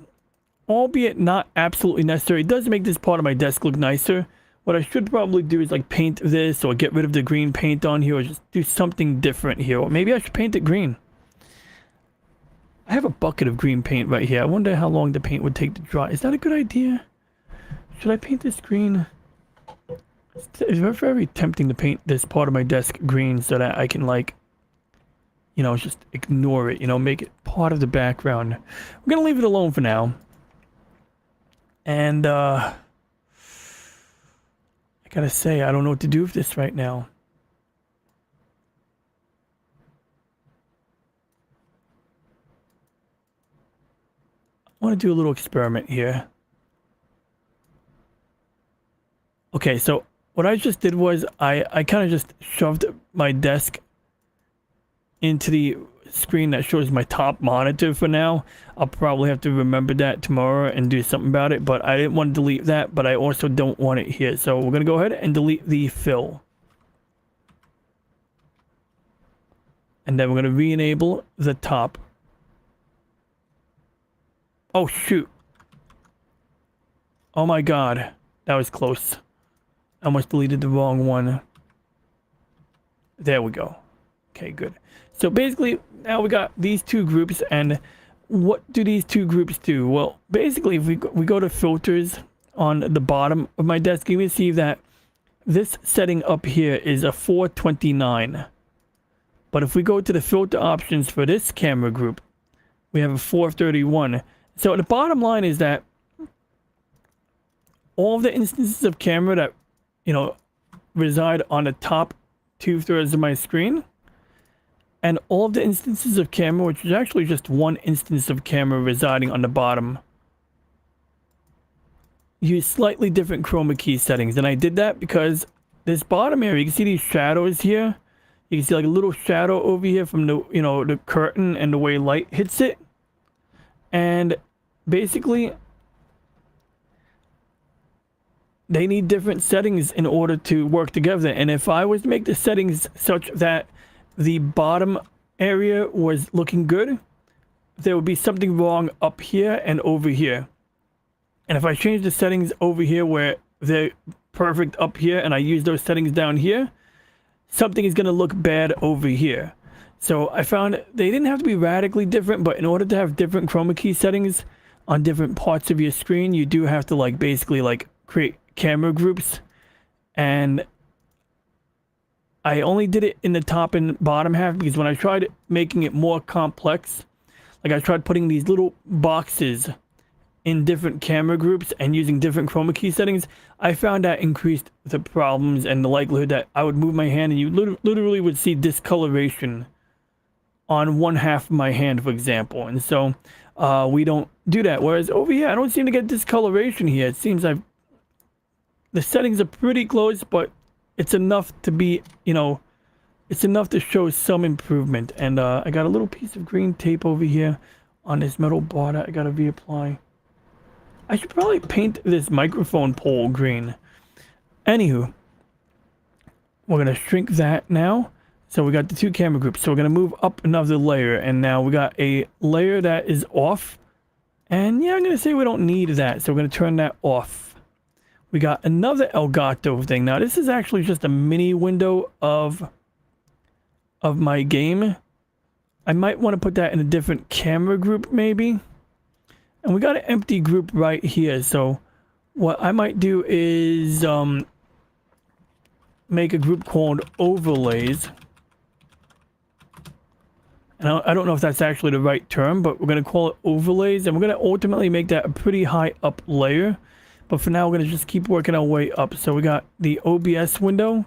albeit not absolutely necessary, it does make this part of my desk look nicer. What I should probably do is like paint this or get rid of the green paint on here or just do something different here. Or maybe I should paint it green. I have a bucket of green paint right here. I wonder how long the paint would take to dry. Is that a good idea? Should I paint this green? It's very tempting to paint this part of my desk green so that I can like, just ignore it, make it part of the background. We're going to leave it alone for now. And, I gotta say, I don't know what to do with this right now. I want to do a little experiment here. Okay, so what I just did was I kind of just shoved my desk into the screen that shows my top monitor for now. I'll probably have to remember that tomorrow and do something about it, but I didn't want to delete that, but I also don't want it here. So we're going to go ahead and delete the fill. And then we're going to re-enable the top. Oh, shoot. Oh my god. That was close. I almost deleted the wrong one. There we go. Okay, good. So basically, now we got these two groups, and what do these two groups do? Well, basically, if we go to filters on the bottom of my desk, you can see that this setting up here is a 429. But if we go to the filter options for this camera group, we have a 431. So the bottom line is that all of the instances of camera that, you know, reside on the top 2/3 of my screen, and all of the instances of camera, which is actually just one instance of camera residing on the bottom, use slightly different chroma key settings. And I did that because this bottom area, you can see these shadows here. You can see like a little shadow over here from the, you know, the curtain and the way light hits it. And basically, they need different settings in order to work together. And if I was to make the settings such that the bottom area was looking good, there would be something wrong up here and over here. And if I change the settings over here where they're perfect up here and I use those settings down here, something is going to look bad over here. So I found they didn't have to be radically different, but in order to have different chroma key settings on different parts of your screen, you do have to like basically like create camera groups. And I only did it in the top and bottom half because when I tried making it more complex, like I tried putting these little boxes in different camera groups and using different chroma key settings, I found that increased the problems and the likelihood that I would move my hand and you literally would see discoloration on one half of my hand, for example. And so we don't do that. Whereas over here, I don't seem to get discoloration here. It seems like the settings are pretty close, but it's enough to be, you know, it's enough to show some improvement. And I got a little piece of green tape over here on this metal bar that I got to reapply. I should probably paint this microphone pole green. Anywho, we're going to shrink that now. So we got the two camera groups. So we're going to move up another layer. And now we got a layer that is off. And yeah, I'm going to say we don't need that. So we're going to turn that off. We got another Elgato thing. Now this is actually just a mini window of my game. I might want to put that in a different camera group maybe. And we got an empty group right here. So what I might do is make a group called overlays. And I don't know if that's actually the right term, but we're going to call it overlays. And we're going to ultimately make that a pretty high up layer. But for now, we're going to just keep working our way up. So we got the OBS window.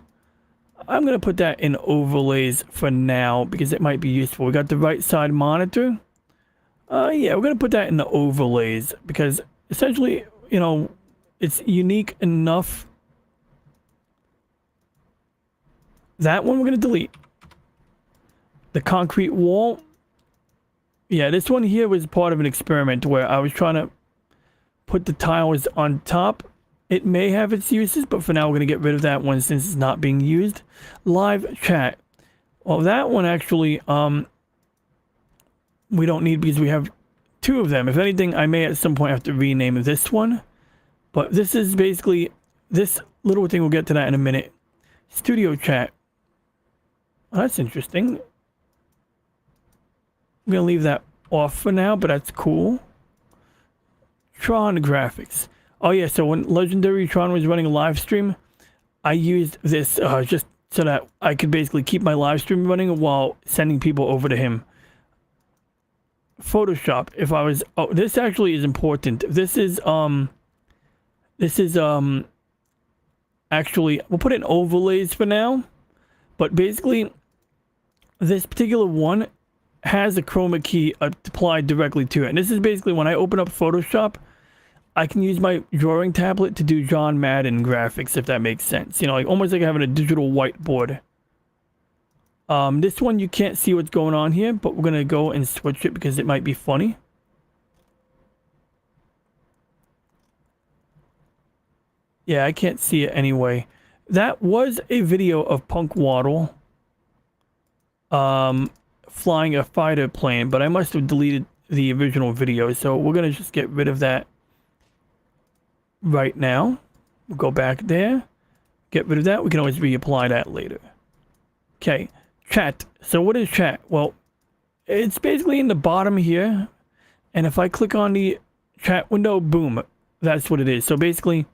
I'm going to put that in overlays for now because it might be useful. We got the right side monitor. Yeah, we're going to put that in the overlays because essentially, you know, it's unique enough. That one we're going to delete. The concrete wall. Yeah, this one here was part of an experiment where I was trying to put the tiles on top. It may have its uses, but for now we're going to get rid of that one since it's not being used. Live chat. Well, that one actually, we don't need because we have two of them. If anything, I may at some point have to rename this one. But this is basically, this little thing, we'll get to that in a minute. Studio chat. Well, that's interesting. I'm going to leave that off for now, but that's cool. Tron graphics. Oh yeah, so when Legendary Tron was running a live stream, I used this just so that I could basically keep my live stream running while sending people over to him. Photoshop. If I was, oh, this actually is important. This is actually, we'll put it in overlays for now, but basically this particular one has a chroma key applied directly to it. And this is basically when I open up Photoshop, I can use my drawing tablet to do John Madden graphics, if that makes sense. You know, like almost like having a digital whiteboard. This one you can't see what's going on here, but we're gonna go and switch it because it might be funny. Yeah, I can't see it anyway. That was a video of Punk Waddle flying a fighter plane, but I must have deleted the original video, so we're gonna just get rid of that right now. We'll go back there, get rid of that. We can always reapply that later. Okay, chat. So what is chat? Well, it's basically in the bottom here, and if I click on the chat window, boom, that's what it is. So basically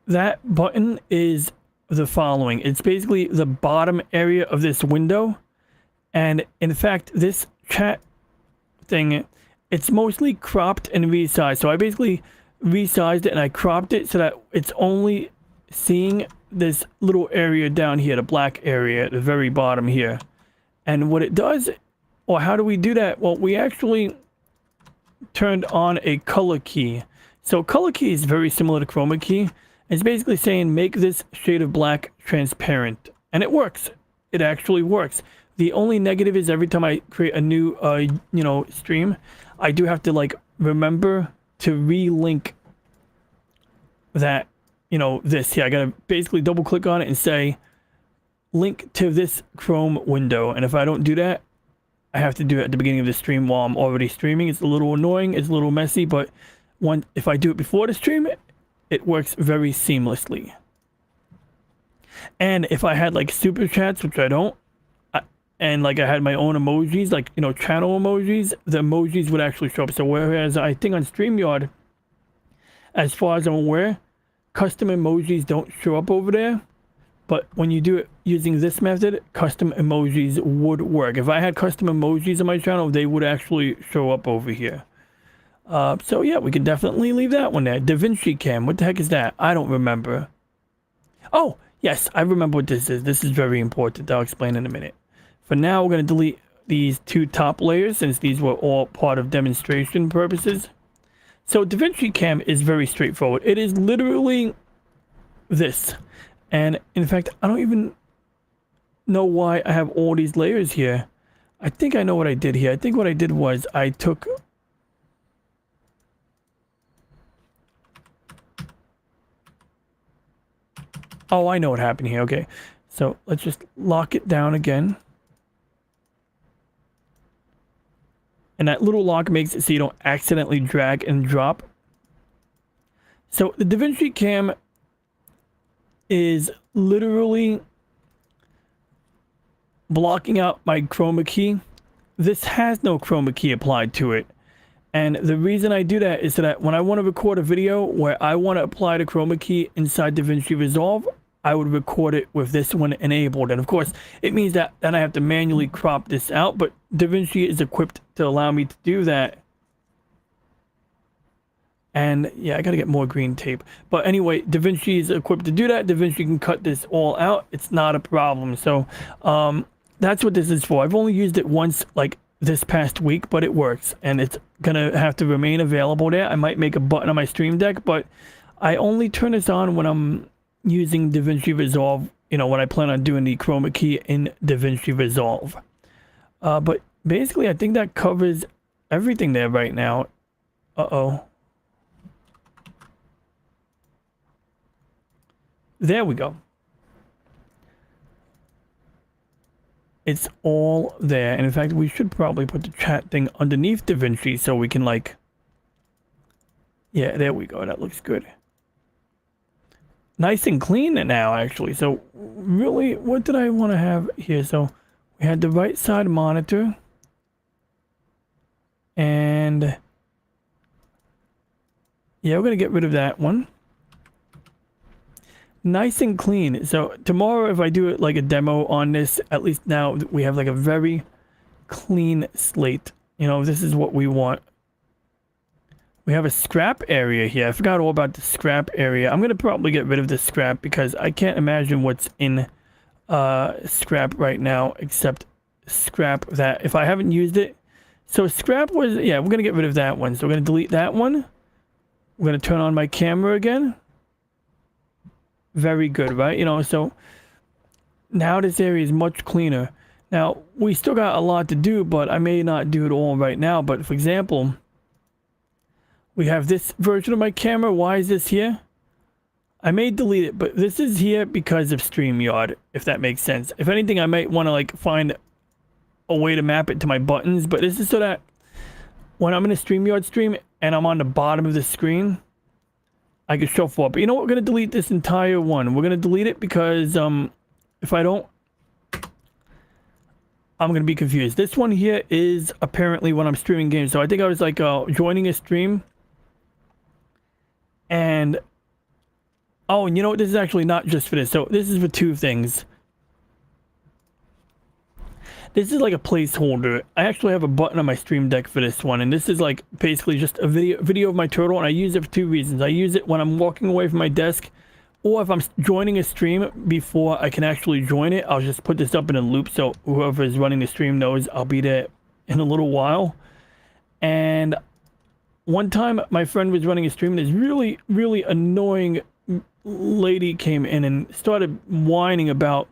that button is the following. It's basically the bottom area of this window, and in fact this chat thing, it's mostly cropped and resized. So I basically resized it and I cropped it so that it's only seeing this little area down here, the black area at the very bottom here. And what it does, or how do we do that? Well, we actually turned on a color key. So color key is very similar to chroma key. It's basically saying make this shade of black transparent, and it works. It actually works. The only negative is every time I create a new stream, I do have to like remember to relink that, this here. I gotta basically double click on it and say link to this Chrome window, and if I don't do that, I have to do it at the beginning of the stream while I'm already streaming. It's a little annoying, it's a little messy, but if I do it before the stream, it works very seamlessly. And if I had like super chats, which I don't, and like I had my own emojis, like, channel emojis, the emojis would actually show up. So whereas I think on StreamYard, as far as I'm aware, custom emojis don't show up over there. But when you do it using this method, custom emojis would work. If I had custom emojis on my channel, they would actually show up over here. So yeah, we can definitely leave that one there. DaVinci Cam, what the heck is that? I don't remember. Oh, yes, I remember what this is. This is very important. I'll explain in a minute. For now, we're going to delete these two top layers since these were all part of demonstration purposes. So DaVinci Cam is very straightforward. It is literally this. And in fact, I don't even know why I have all these layers here. I think I know what I did here. I think what I did was I took... Oh, I know what happened here. Okay, so let's just lock it down again. And that little lock makes it so you don't accidentally drag and drop. So the DaVinci Cam is literally blocking out my chroma key. This has no chroma key applied to it. And the reason I do that is so that when I want to record a video where I want to apply the chroma key inside DaVinci Resolve, I would record it with this one enabled. And of course, it means that then I have to manually crop this out, but DaVinci is equipped to allow me to do that. And yeah, I gotta get more green tape. But anyway, DaVinci is equipped to do that. DaVinci can cut this all out. It's not a problem. So that's what this is for. I've only used it once, like this past week, but it works. And it's gonna have to remain available there. I might make a button on my Stream Deck, but I only turn this on when I'm using DaVinci Resolve, when I plan on doing the chroma key in DaVinci Resolve. But basically, I think that covers everything there right now. Uh-oh. There we go. It's all there. And in fact, we should probably put the chat thing underneath DaVinci so we can like... Yeah, there we go. That looks good. Nice and clean now, actually. So really, what did I want to have here? So we had the right side monitor. And yeah, we're going to get rid of that one. Nice and clean. So tomorrow, if I do it like a demo on this, at least now we have like a very clean slate. This is what we want. We have a scrap area here. I forgot all about the scrap area. I'm going to probably get rid of the scrap because I can't imagine what's in scrap right now except scrap if I haven't used it. So scrap was, yeah, we're going to get rid of that one. So we're going to delete that one. We're going to turn on my camera again. Very good, right? You know, so now this area is much cleaner. Now, we still got a lot to do, but I may not do it all right now. But for example, we have this version of my camera. Why is this here? I may delete it, but this is here because of StreamYard, if that makes sense. If anything, I might want to like find a way to map it to my buttons, but this is so that when I'm in a StreamYard stream and I'm on the bottom of the screen, I can shuffle up. But you know what? We're going to delete this entire one. We're going to delete it because if I don't, I'm going to be confused. This one here is apparently when I'm streaming games. So I think I was like joining a stream. And, oh, and you know what? This is actually not just for this. So this is for two things. This is like a placeholder. I actually have a button on my Stream Deck for this one, and this is like basically just a video of my turtle, and I use it for two reasons. I use it when I'm walking away from my desk, or if I'm joining a stream before I can actually join it, I'll just put this up in a loop so whoever is running the stream knows I'll be there in a little while. And one time my friend was running a stream, and this really, really annoying lady came in and started whining about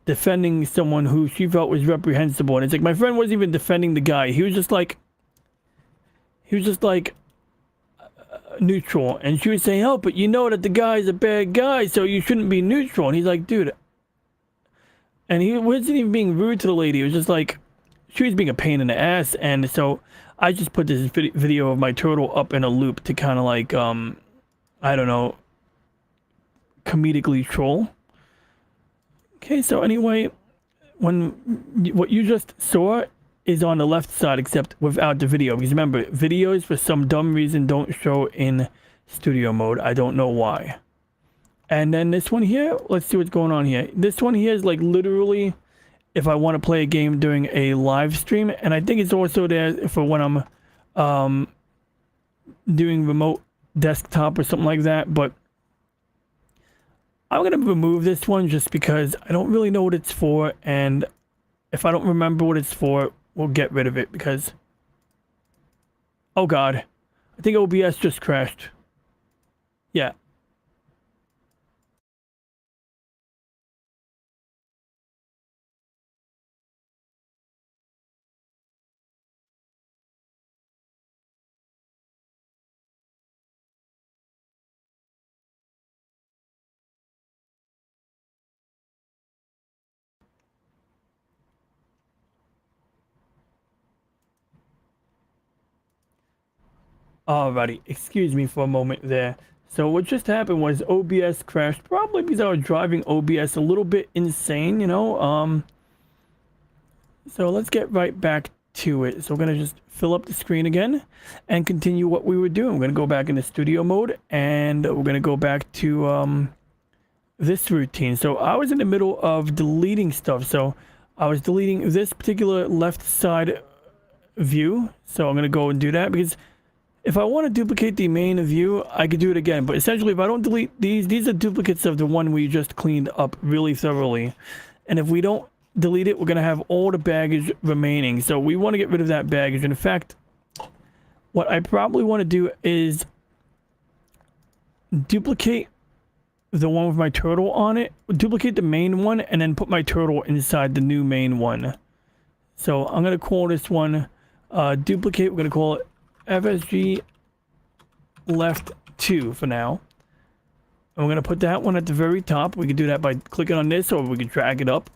defending someone who she felt was reprehensible. And it's like, my friend wasn't even defending the guy. He was just like neutral. And she was saying, oh, but you know that the guy's a bad guy, so you shouldn't be neutral. And he's like, dude. And he wasn't even being rude to the lady. It was just like, she was being a pain in the ass. And so I just put this video of my turtle up in a loop to kind of like, I don't know, comedically troll. Okay, so anyway, what you just saw is on the left side, except without the video. Because remember, videos for some dumb reason don't show in studio mode. I don't know why. And then this one here, let's see what's going on here. This one here is like literally if I want to play a game during a live stream. And I think it's also there for when I'm doing remote desktop or something like that. But I'm going to remove this one just because I don't really know what it's for. And if I don't remember what it's for, we'll get rid of it because... Oh God. I think OBS just crashed. Yeah. Alrighty, excuse me for a moment there. So what just happened was OBS crashed, probably because I was driving OBS a little bit insane, you know. So let's get right back to it. So we're gonna just fill up the screen again and continue what we were doing. We're gonna go back into studio mode and we're gonna go back to this routine. So I was in the middle of deleting stuff. So I was deleting this particular left side view. So I'm gonna go and do that because if I want to duplicate the main view, I could do it again. But essentially, if I don't delete these are duplicates of the one we just cleaned up really thoroughly. And if we don't delete it, we're going to have all the baggage remaining. So we want to get rid of that baggage. And in fact, what I probably want to do is duplicate the one with my turtle on it. Duplicate the main one and then put my turtle inside the new main one. So I'm going to call this one duplicate. We're going to call it FSG left 2 for now. And we're going to put that one at the very top. We can do that by clicking on this, or we can drag it up.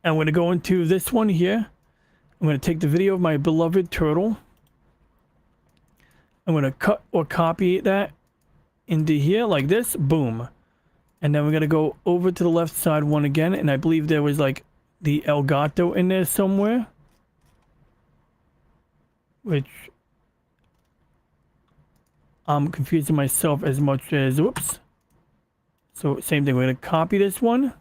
And we're going to go into this one here. I'm going to take the video of my beloved turtle. I'm going to cut or copy that into here like this. Boom. And then we're going to go over to the left side one again. And I believe there was like the Elgato in there somewhere, which I'm confusing myself as much as, whoops. So same thing, we're going to copy this one.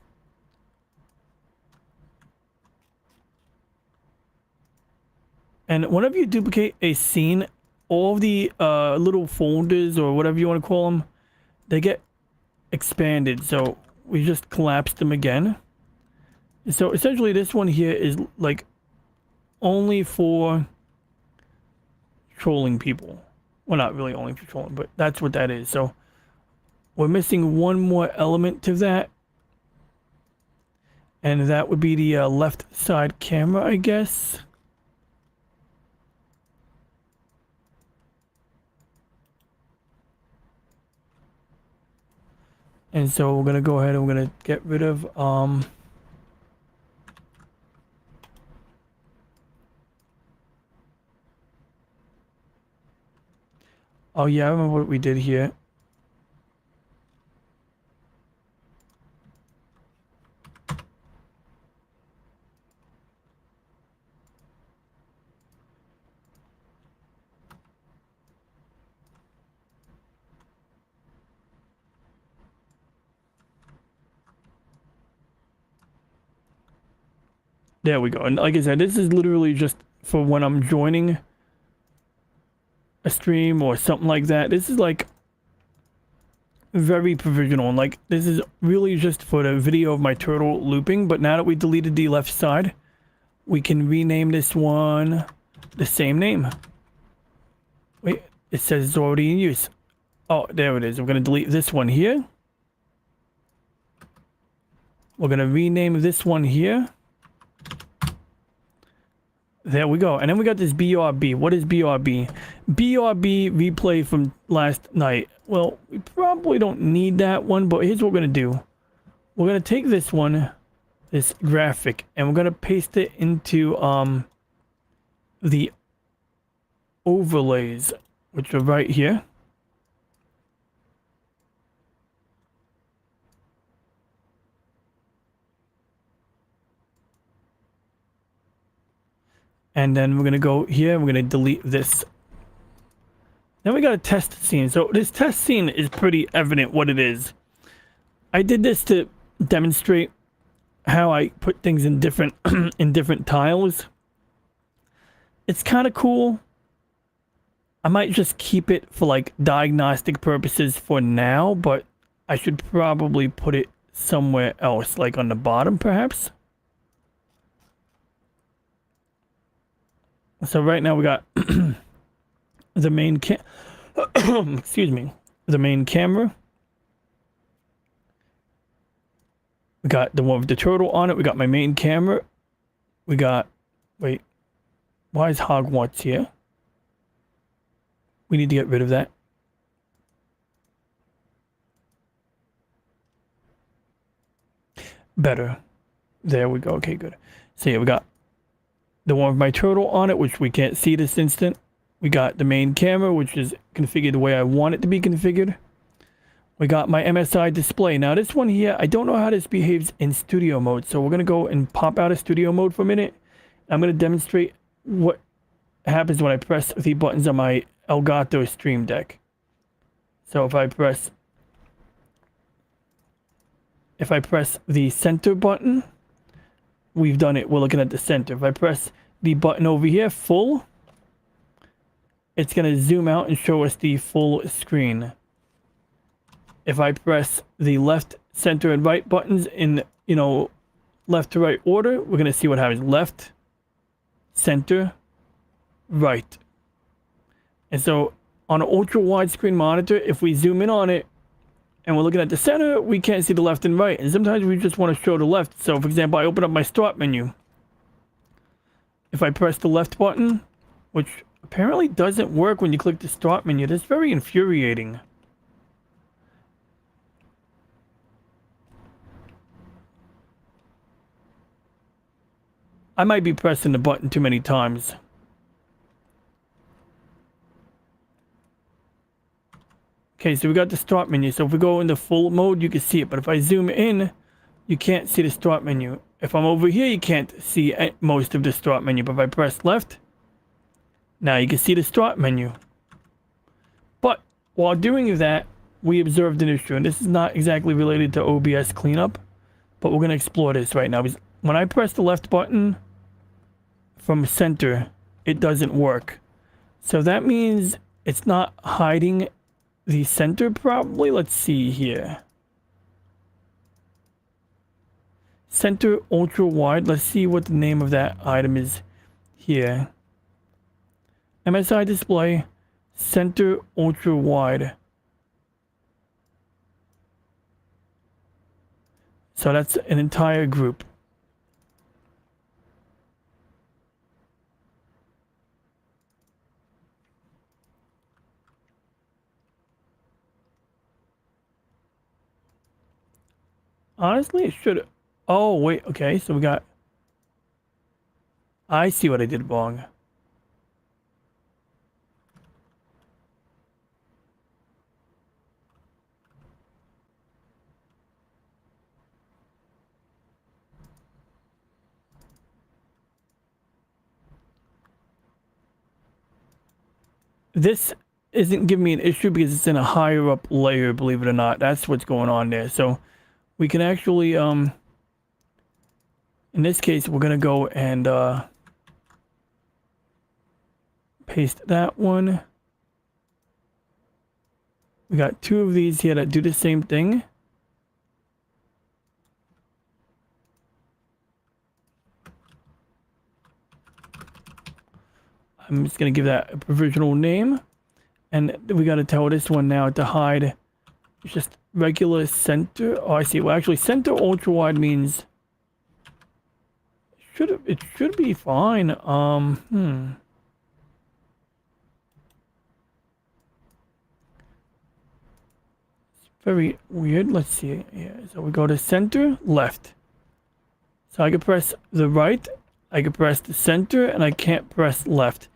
And whenever you duplicate a scene, all of the little folders or whatever you want to call them, they get expanded. So we just collapsed them again. So essentially this one here is like only for trolling people. Well, not really only patrolling, but that's what that is. So we're missing one more element to that. And that would be the left side camera, I guess. And so we're going to go ahead and we're going to get rid of... Oh yeah, I remember what we did here. There we go. And like I said, this is literally just for when I'm joining a stream or something like that. This is like very provisional. And like this is really just for the video of my turtle looping. But now that we deleted the left side, we can rename this one the same name. Wait, it says it's already in use. Oh, there it is. We're going to delete this one here. We're going to rename this one here. There we go. And then we got this BRB. What is BRB? BRB replay from last night. Well, we probably don't need that one, but here's what we're going to do. We're going to take this one, this graphic, and we're going to paste it into the overlays, which are right here. And then we're going to go here. We're going to delete this. Then we got a test scene. So this test scene is pretty evident what it is. I did this to demonstrate how I put things in different in different tiles. It's kind of cool. I might just keep it for like diagnostic purposes for now, but I should probably put it somewhere else, like on the bottom perhaps. So right now we got the main excuse me, the main camera. We got the one with the turtle on it. We got my main camera. We got, wait, why is Hogwarts here? We need to get rid of that. Better. There we go. Okay, good. So yeah, we got the one with my turtle on it, which we can't see this instant. We got the main camera, which is configured the way I want it to be configured. We got my MSI display. Now this one here, I don't know how this behaves in studio mode. So we're going to go and pop out of studio mode for a minute. I'm going to demonstrate what happens when I press the buttons on my Elgato Stream Deck. So if I press the center button, we've done it. We're looking at the center. If I press the button over here, full, it's going to zoom out and show us the full screen. If I press the left, center, and right buttons in, left to right order, we're going to see what happens. Left, center, right. And so on an ultra widescreen monitor, if we zoom in on it and we're looking at the center, we can't see the left and right. And sometimes we just want to show the left. So for example, I open up my start menu. If I press the left button, which apparently doesn't work when you click the start menu, that's very infuriating. I might be pressing the button too many times. Okay, so we got the start menu. So if we go into full mode, you can see it. But if I zoom in, you can't see the start menu. If I'm over here, you can't see most of the start menu. But if I press left, now you can see the start menu. But while doing that, we observed an issue. And this is not exactly related to OBS cleanup, but we're going to explore this right now. Because when I press the left button from center, it doesn't work. So that means it's not hiding the center probably. Let's see here. Center ultra wide. Let's see what the name of that item is here. MSI display, center ultra wide. So that's an entire group. Honestly, it should. Oh, wait. Okay. So we got. I see what I did wrong. This isn't giving me an issue because it's in a higher up layer, believe it or not. That's what's going on there. So we can actually, in this case, we're going to go and paste that one. We got two of these here that do the same thing. I'm just going to give that a provisional name. And we got to tell this one now to hide just regular center. Oh, I see. Well, actually, center ultra wide means it should be fine. It's very weird. Let's see. Yeah. So we go to center, left. So I can press the right, I can press the center, and I can't press left.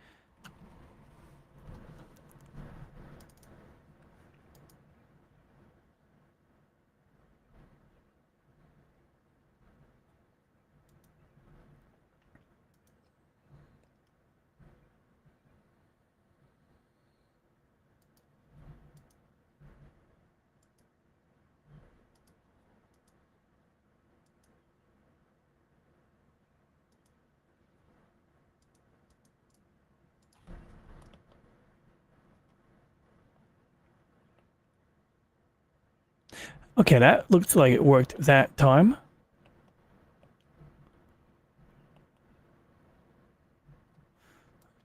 Okay, that looks like it worked that time.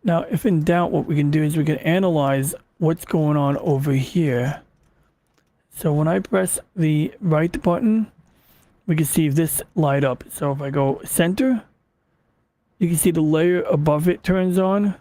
Now, if in doubt, what we can do is we can analyze what's going on over here. So when I press the right button, we can see this light up. So if I go center, you can see the layer above it turns on.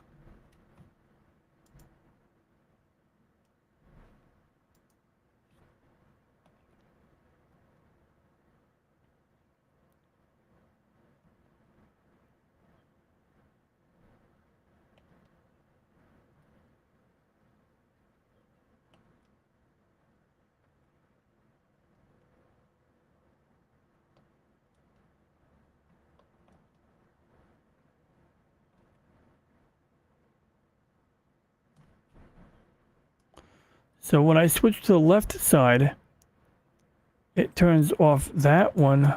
So when I switch to the left side, it turns off that one.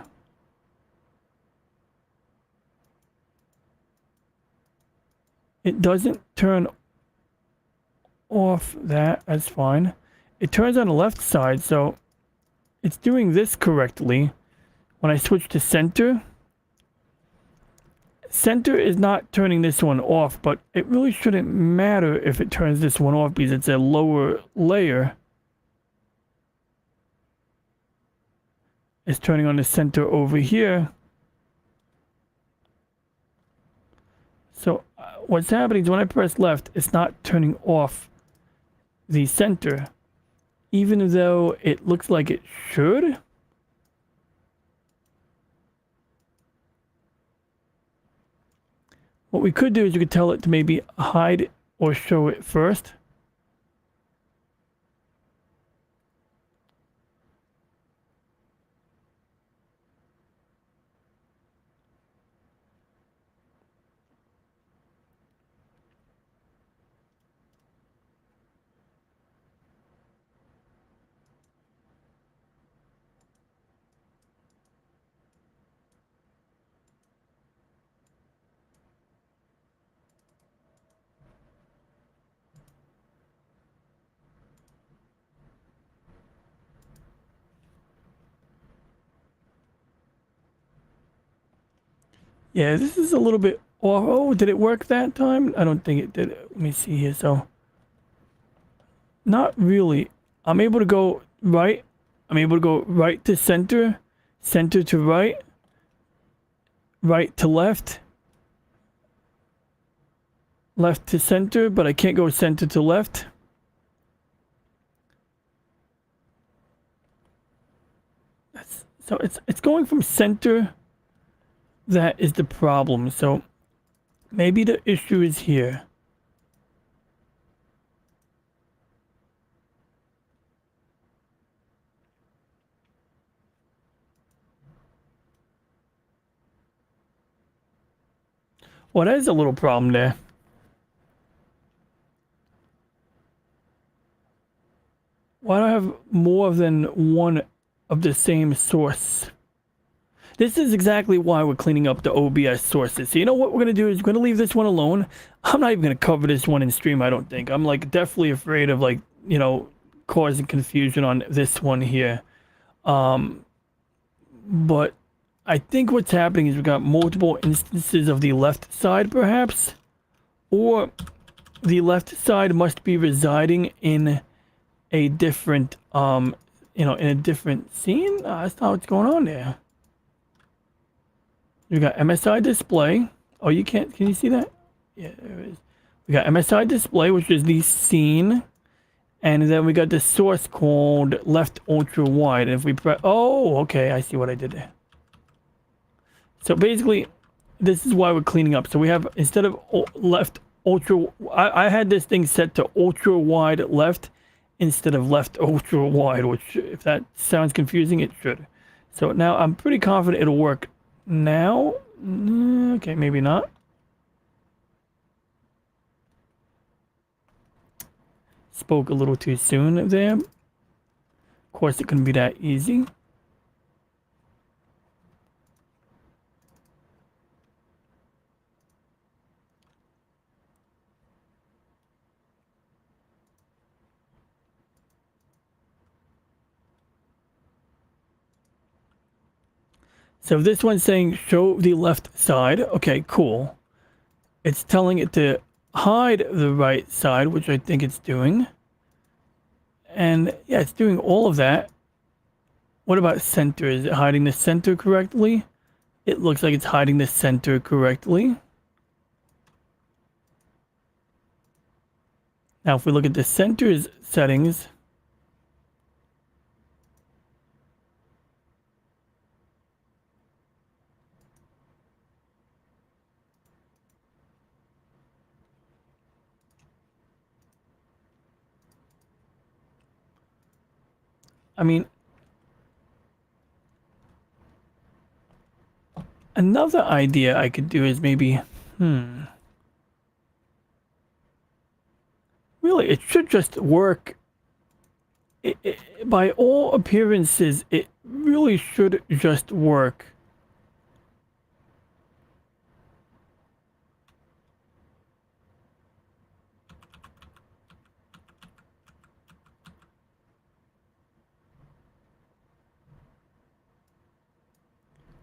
It doesn't turn off that. That's fine. It turns on the left side, so it's doing this correctly. When I switch to center, center is not turning this one off, but it really shouldn't matter if it turns this one off because it's a lower layer. It's turning on the center over here. So what's happening is when I press left, it's not turning off the center, even though it looks like it should. What we could do is we could tell it to maybe hide or show it first. Yeah, this is a little bit off. Oh, did it work that time? I don't think it did. Let me see here. So Not really. I'm able to go right. I'm able to go right to center, center to right, right to left, left to center, but I can't go center to left. So it's going from center. That is the problem. So maybe the issue is here. Well, that is a little problem there. Why do I have more than one of the same source? This is exactly why we're cleaning up the OBS sources. So you know what we're going to do is we're going to leave this one alone. I'm not even going to cover this one in stream, I don't think. I'm like definitely afraid of like, you know, causing confusion on this one here. But I think what's happening is we've got multiple instances of the left side perhaps. Or the left side must be residing in a different, you know, in a different scene. That's not what's going on there. We got MSI display. Oh, you can't. Can you see that? Yeah, there it is. We got MSI display, which is the scene, and then we got the source called left ultra wide. And if we press, oh, okay, I see what I did there. So basically, this is why we're cleaning up. So we have instead of left ultra, I had this thing set to ultra wide left instead of left ultra wide, which if that sounds confusing, it should. So now I'm pretty confident it'll work. Now, okay, maybe not. Spoke a little too soon there. Of course, it couldn't be that easy. So this one's saying show the left side. Okay, cool. It's telling it to hide the right side, which I think it's doing. And yeah, it's doing all of that. What about center? Is it hiding the center correctly? It looks like it's hiding the center correctly. Now, if we look at the center's settings, I mean, another idea I could do is maybe, really, it should just work. By all appearances, it really should just work.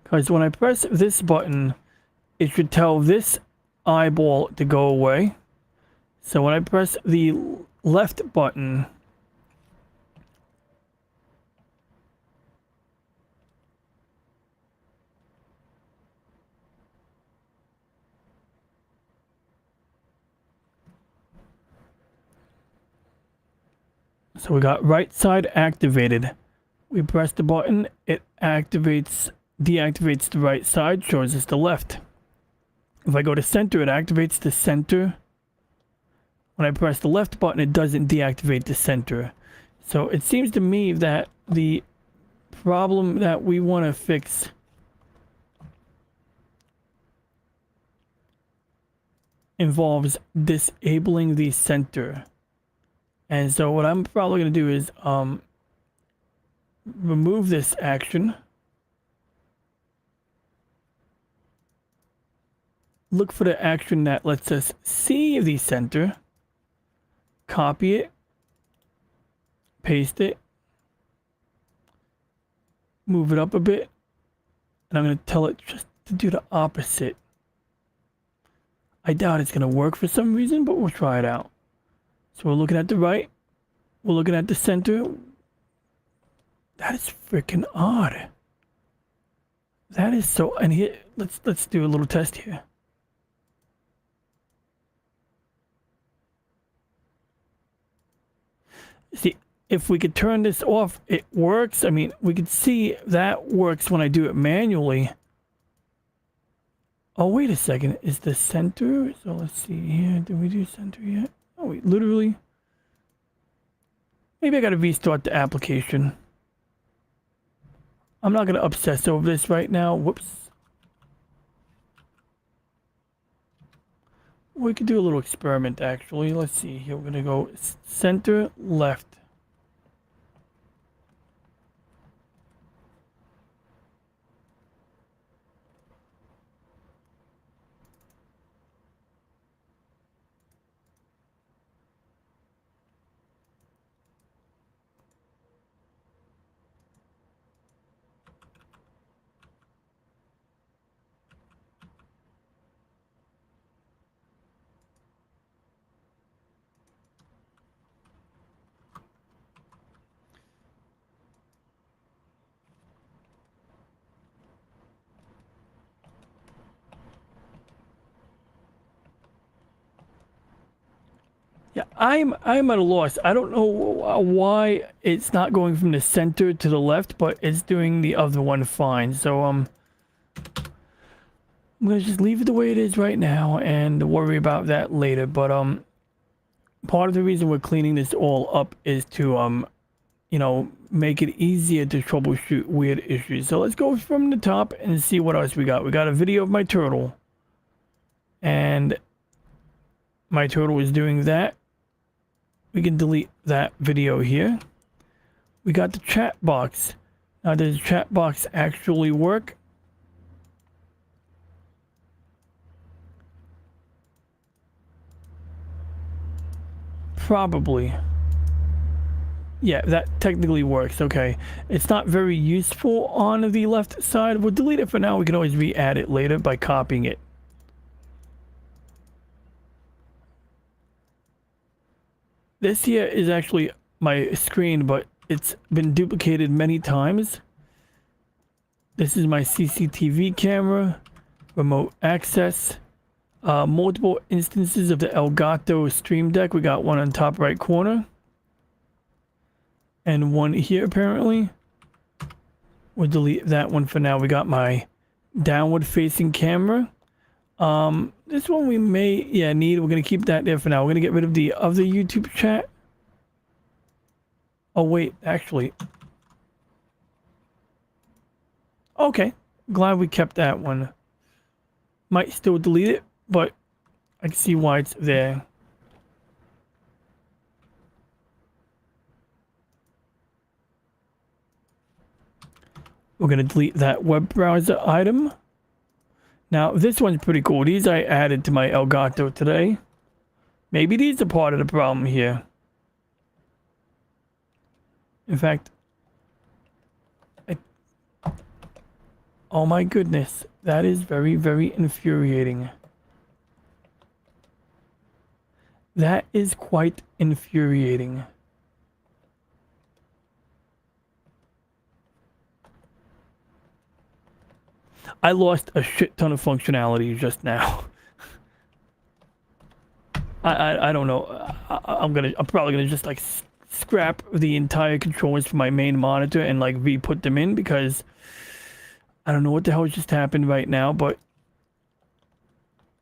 Because when I press this button, it should tell this eyeball to go away. So when I press the left button, so we got right side activated. We press the button, it activates, deactivates the right side, shows us the left. If I go to center, it activates the center. When I press the left button, it doesn't deactivate the center. So it seems to me that the problem that we want to fix involves disabling the center. And so what I'm probably going to do is remove this action. Look for the action that lets us see the center. Copy it. Paste it. Move it up a bit. And I'm going to tell it just to do the opposite. I doubt it's going to work for some reason, but we'll try it out. So we're looking at the right. We're looking at the center. That is freaking odd. That is so. And here, let's do a little test here. See, if we could turn this off, it works. I mean, we could see that works when I do it manually. Oh, wait a second. Is the center? So let's see here. Did we do center yet? Oh, wait, literally. Maybe I got to restart the application. I'm not going to obsess over this right now. Whoops. We could do a little experiment, actually. Let's see here. We're going to go center left. Yeah, I'm at a loss. I don't know why it's not going from the center to the left, but it's doing the other one fine. So I'm gonna just leave it the way it is right now and worry about that later. But part of the reason we're cleaning this all up is to you know, make it easier to troubleshoot weird issues. So let's go from the top and see what else we got. We got a video of my turtle, and my turtle is doing that. We can delete that video here. We got the chat box. Now, does the chat box actually work? Probably. Yeah, that technically works. Okay. It's not very useful on the left side. We'll delete it for now. We can always re-add it later by copying it. This here is actually my screen, but it's been duplicated many times. This is my CCTV camera, remote access, multiple instances of the Elgato Stream Deck. We got one on top right corner, and one here apparently. We'll delete that one for now. We got my downward facing camera. This one we may, need. We're going to keep that there for now. We're going to get rid of the other YouTube chat. Oh, wait, actually. Okay. Glad we kept that one. Might still delete it, but I can see why it's there. We're going to delete that web browser item. Now, this one's pretty cool. These I added to my Elgato today. Maybe these are part of the problem here. In fact, oh my goodness, that is very, very infuriating. That is quite infuriating. I lost a shit ton of functionality just now. I don't know. I'm probably gonna just like scrap the entire controllers from my main monitor and like re-put them in, because I don't know what the hell just happened right now, but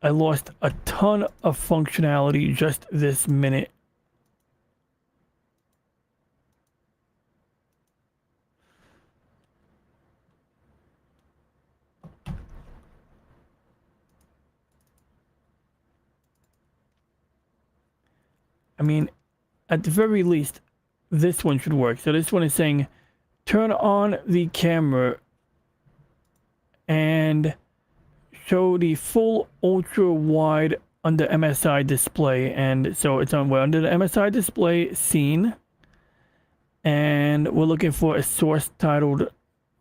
I lost a ton of functionality just this minute. I mean, at the very least, this one should work. So this one is saying, turn on the camera and show the full ultra wide under MSI display. And so it's on, we're under the MSI display scene, and we're looking for a source titled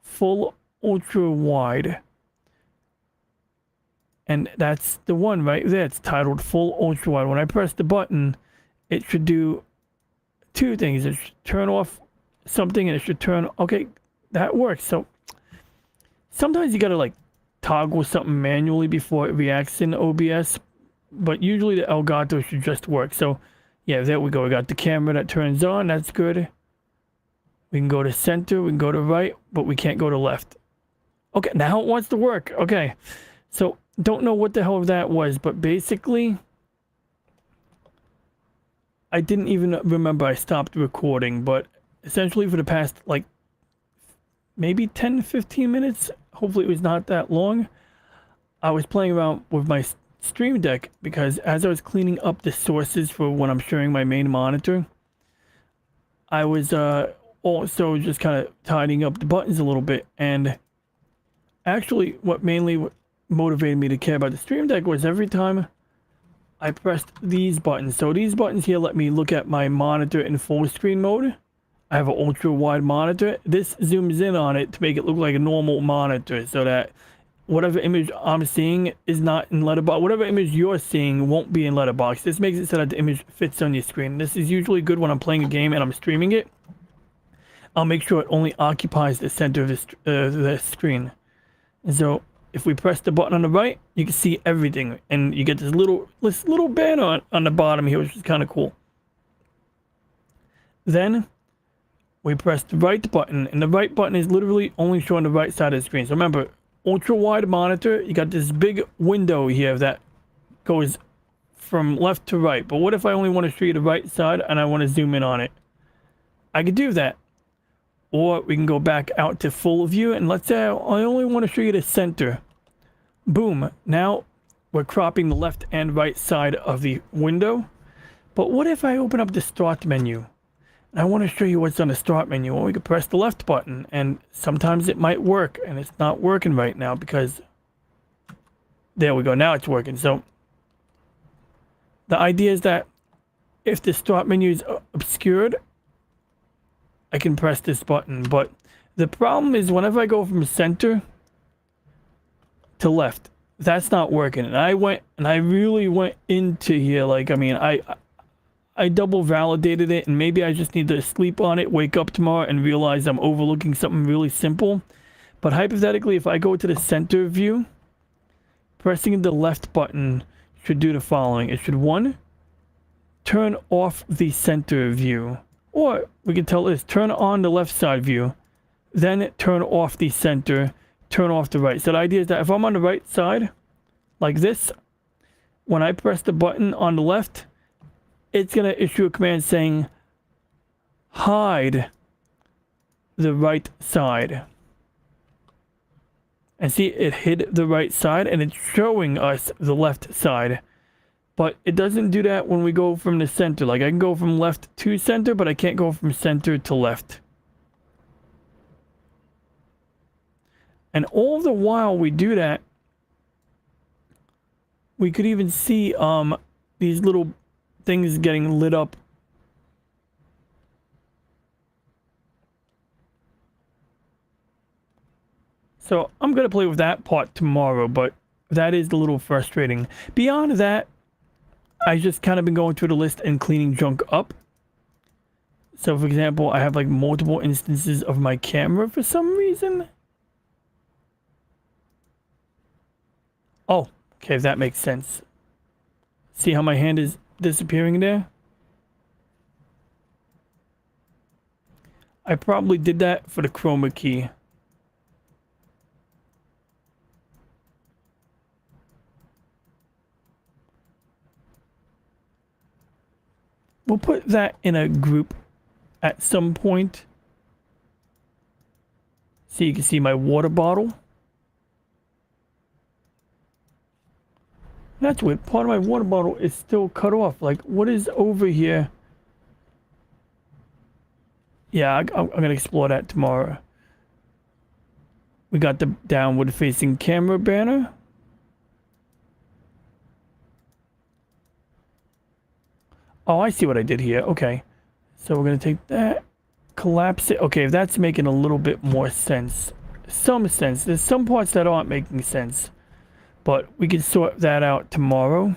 full ultra wide. And that's the one right there. It's titled full ultra wide. When I press the button, it should do two things. It should turn off something and it should turn. Okay, that works. So sometimes you gotta like toggle something manually before it reacts in OBS, but usually the Elgato should just work. So yeah, there we go. We got the camera that turns on. That's good. We can go to center, we can go to right, but we can't go to left. Okay, now it wants to work. Okay, so don't know what the hell that was, but basically, I didn't even remember I stopped recording, but essentially for the past, like, maybe 10, 15 minutes, hopefully it was not that long, I was playing around with my Stream Deck, because as I was cleaning up the sources for when I'm sharing my main monitor, I was, also just kind of tidying up the buttons a little bit. And actually what mainly motivated me to care about the Stream Deck was every time I pressed these buttons. So these buttons here let me look at my monitor in full screen mode. I have an ultra wide monitor. This zooms in on it to make it look like a normal monitor, so that whatever image I'm seeing is not in letterbox. Whatever image you're seeing won't be in letterbox. This makes it so that the image fits on your screen. This is usually good when I'm playing a game and I'm streaming it. I'll make sure it only occupies the center of the screen. And so if we press the button on the right, you can see everything, and you get this little banner on the bottom here, which is kind of cool. Then we press the right button, and the right button is literally only showing the right side of the screen. So remember, ultra wide monitor, you got this big window here that goes from left to right. But what if I only want to show you the right side and I want to zoom in on it? I could do that. Or we can go back out to full view, and let's say I only want to show you the center. Boom. Now we're cropping the left and right side of the window. But what if I open up the start menu? And I want to show you what's on the start menu. Well, we could press the left button, and sometimes it might work, and it's not working right now because there we go. Now it's working. So the idea is that if the start menu is obscured, I can press this button. But the problem is whenever I go from center to left, that's not working. And I really went into here, like, I mean, I double validated it, and maybe I just need to sleep on it, wake up tomorrow and realize I'm overlooking something really simple. But hypothetically, if I go to the center view, pressing the left button should do the following. It should, one, turn off the center view. Or we can tell this, turn on the left side view, then turn off the center, turn off the right. So the idea is that if I'm on the right side, like this, when I press the button on the left, it's going to issue a command saying, hide the right side. And see, it hid the right side, and it's showing us the left side. But it doesn't do that when we go from the center. Like, I can go from left to center, but I can't go from center to left. And all the while we do that, we could even see these little things getting lit up. So I'm going to play with that part tomorrow, but that is a little frustrating. Beyond that, I just kind of been going through the list and cleaning junk up. So for example, I have like multiple instances of my camera for some reason. Oh, okay, that makes sense. See how my hand is disappearing there? I probably did that for the chroma key. We'll put that in a group at some point. So you can see my water bottle. That's weird. Part of my water bottle is still cut off. Like, what is over here? Yeah, I'm going to explore that tomorrow. We got the downward facing camera banner. Oh, I see what I did here. Okay. So we're going to take that, collapse it. Okay, that's making a little bit more sense. Some sense. There's some parts that aren't making sense. But we can sort that out tomorrow.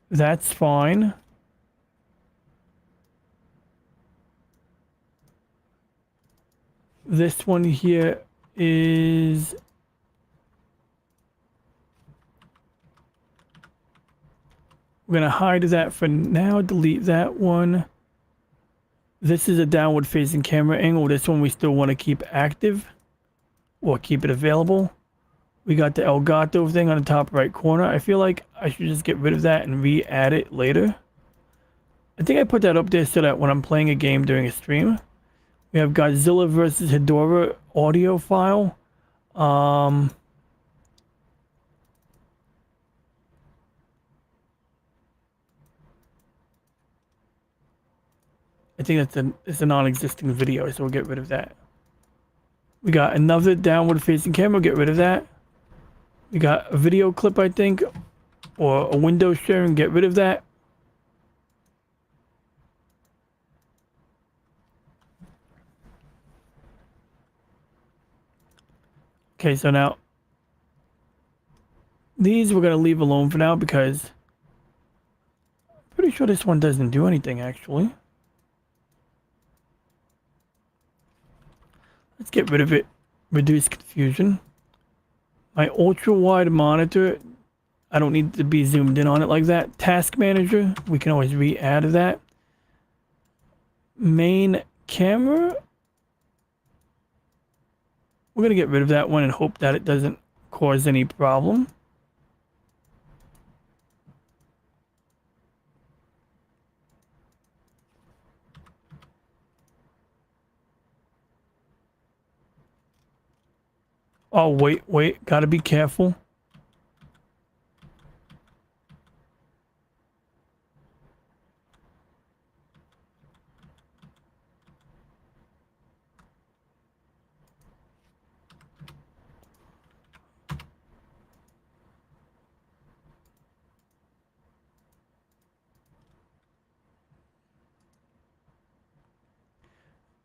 That's fine. This one here is... We're going to hide that for now. Delete that one. This is a downward facing camera angle. This one we still want to keep active or keep it available. We got the Elgato thing on the top right corner. I feel like I should just get rid of that and re-add it later. I think I put that up there so that when I'm playing a game during a stream. We have Godzilla versus Hedorah audio file. I think it's a non-existing video, so we'll get rid of that. We got another downward facing camera, get rid of that. We got a video clip, I think, or a window sharing, get rid of that. Okay, so now these we're going to leave alone for now because I'm pretty sure this one doesn't do anything actually. Let's get rid of it. Reduce confusion. My ultra wide monitor, I don't need to be zoomed in on it like that. Task manager, we can always re-add that. Main camera, we're going to get rid of that one and hope that it doesn't cause any problem. Oh, wait, gotta be careful.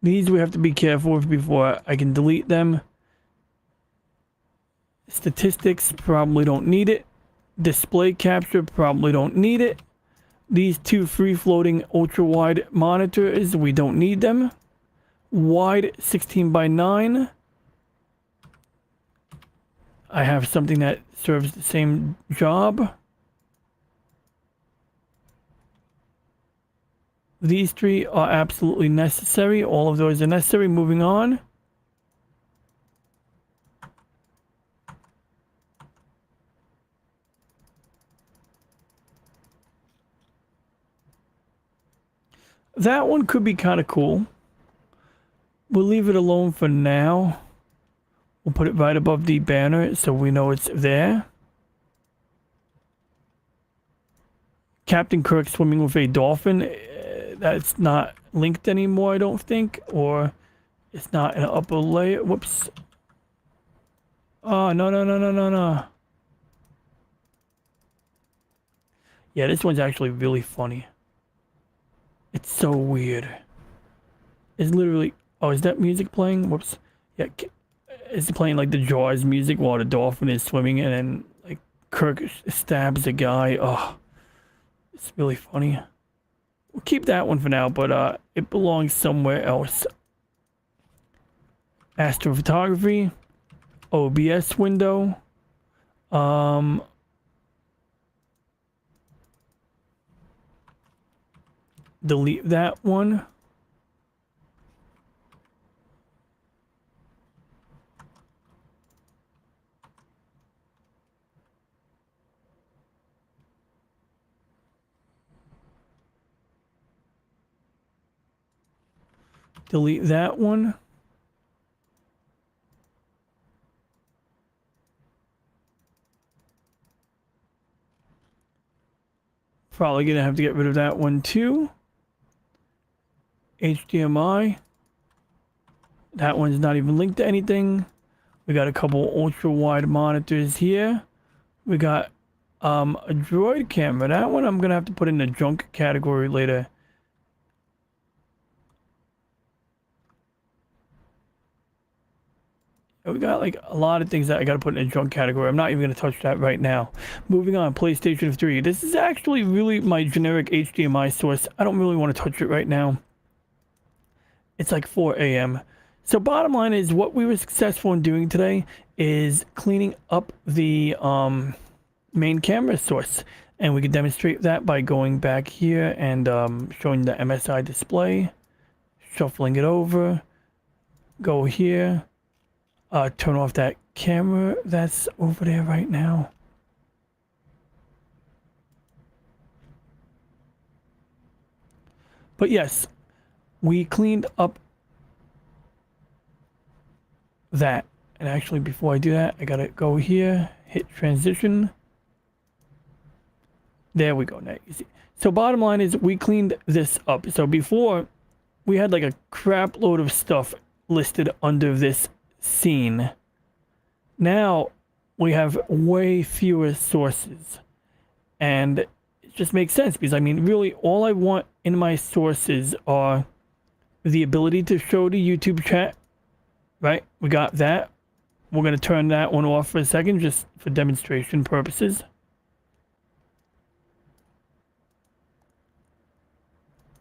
These we have to be careful with before I can delete them. Statistics, probably don't need it. Display capture, probably don't need it. These two free-floating ultra-wide monitors, we don't need them. Wide 16:9. I have something that serves the same job. These three are absolutely necessary. All of those are necessary. Moving on. That one could be kind of cool. We'll leave it alone for now. We'll put it right above the banner so we know it's there. Captain Kirk swimming with a dolphin. That's not linked anymore, I don't think. Or it's not in an upper layer. Whoops. Oh, no. Yeah, this one's actually really funny. It's so weird. It's literally... Oh, is that music playing? Whoops. Yeah, it's playing like the Jaws music while the dolphin is swimming and then like Kirk stabs a guy. Oh, it's really funny. We'll keep that one for now, but it belongs somewhere else. Astrophotography. OBS window. Delete that one. Delete that one. Probably gonna have to get rid of that one too. HDMI. That one's not even linked to anything. We got a couple ultra wide monitors here. We got a droid camera. That one I'm gonna have to put in the junk category later. We got like a lot of things that I gotta put in the junk category. I'm not even gonna touch that right now. Moving on, PlayStation 3. This is actually really my generic HDMI source. I don't really want to touch it right now. It's like 4 a.m. So bottom line is what we were successful in doing today is cleaning up the main camera source. And we can demonstrate that by going back here and showing the MSI display, shuffling it over, go here, turn off that camera that's over there right now. But yes, we cleaned up that. And actually, before I do that, I gotta go here, hit transition. There we go. Now you see. So bottom line is we cleaned this up. So before we had like a crap load of stuff listed under this scene. Now we have way fewer sources. And it just makes sense because I mean, really all I want in my sources are the ability to show the YouTube chat, right? We got that. We're going to turn that one off for a second just for demonstration purposes.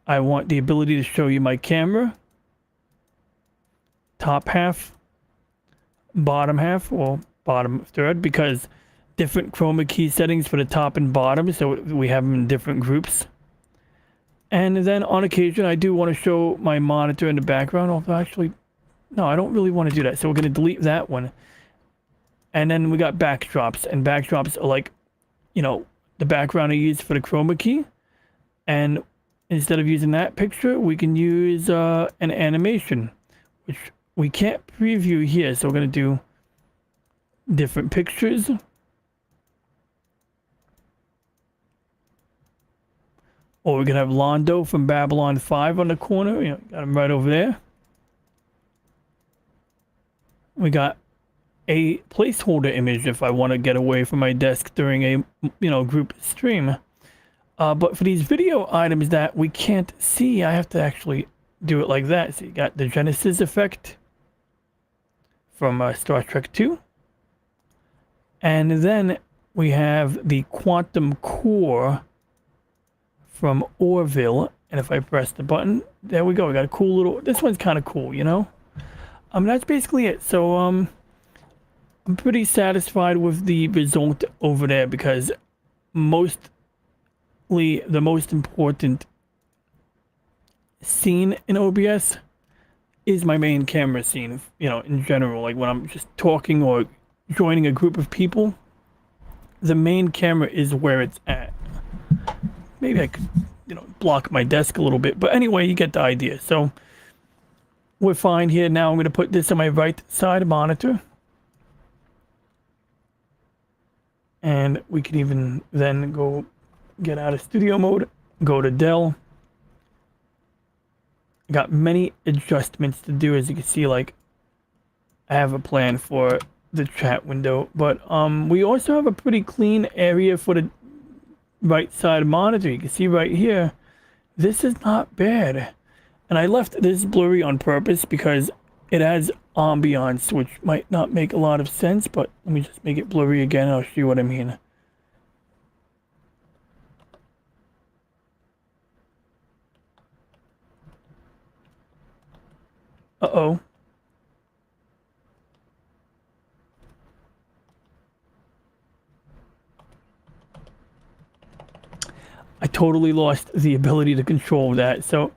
I want the ability to show you my camera, top half, bottom half, or bottom third, because different chroma key settings for the top and bottom, so we have them in different groups. And then on occasion, I do want to show my monitor in the background. Although actually, no, I don't really want to do that. So we're going to delete that one. And then we got backdrops, and backdrops are like, you know, the background I use for the chroma key. And instead of using that picture, we can use an animation, which we can't preview here. So we're going to do different pictures. Or we can have Londo from Babylon 5 on the corner. You know, got him right over there. We got a placeholder image if I want to get away from my desk during a, you know, group stream. But for these video items that we can't see, I have to actually do it like that. So you got the Genesis effect from Star Trek 2. And then we have the Quantum Core from Orville. And if I press the button, there we go. We got a cool little, this one's kind of cool, you know? That's basically it. So, I'm pretty satisfied with the result over there because mostly the most important scene in OBS is my main camera scene, you know, in general. Like when I'm just talking or joining a group of people, the main camera is where it's at. Maybe I could, you know, block my desk a little bit, but anyway, you get the idea. So we're fine here. Now I'm going to put this on my right side monitor. And we can even then go get out of studio mode, go to Dell. Got many adjustments to do, as you can see. Like I have a plan for the chat window, but we also have a pretty clean area for the right side monitor. You can see right here, this is not bad. And I left this blurry on purpose because it has ambiance, which might not make a lot of sense, but let me just make it blurry again. I'll show you what I mean. Uh-oh. I totally lost the ability to control that. So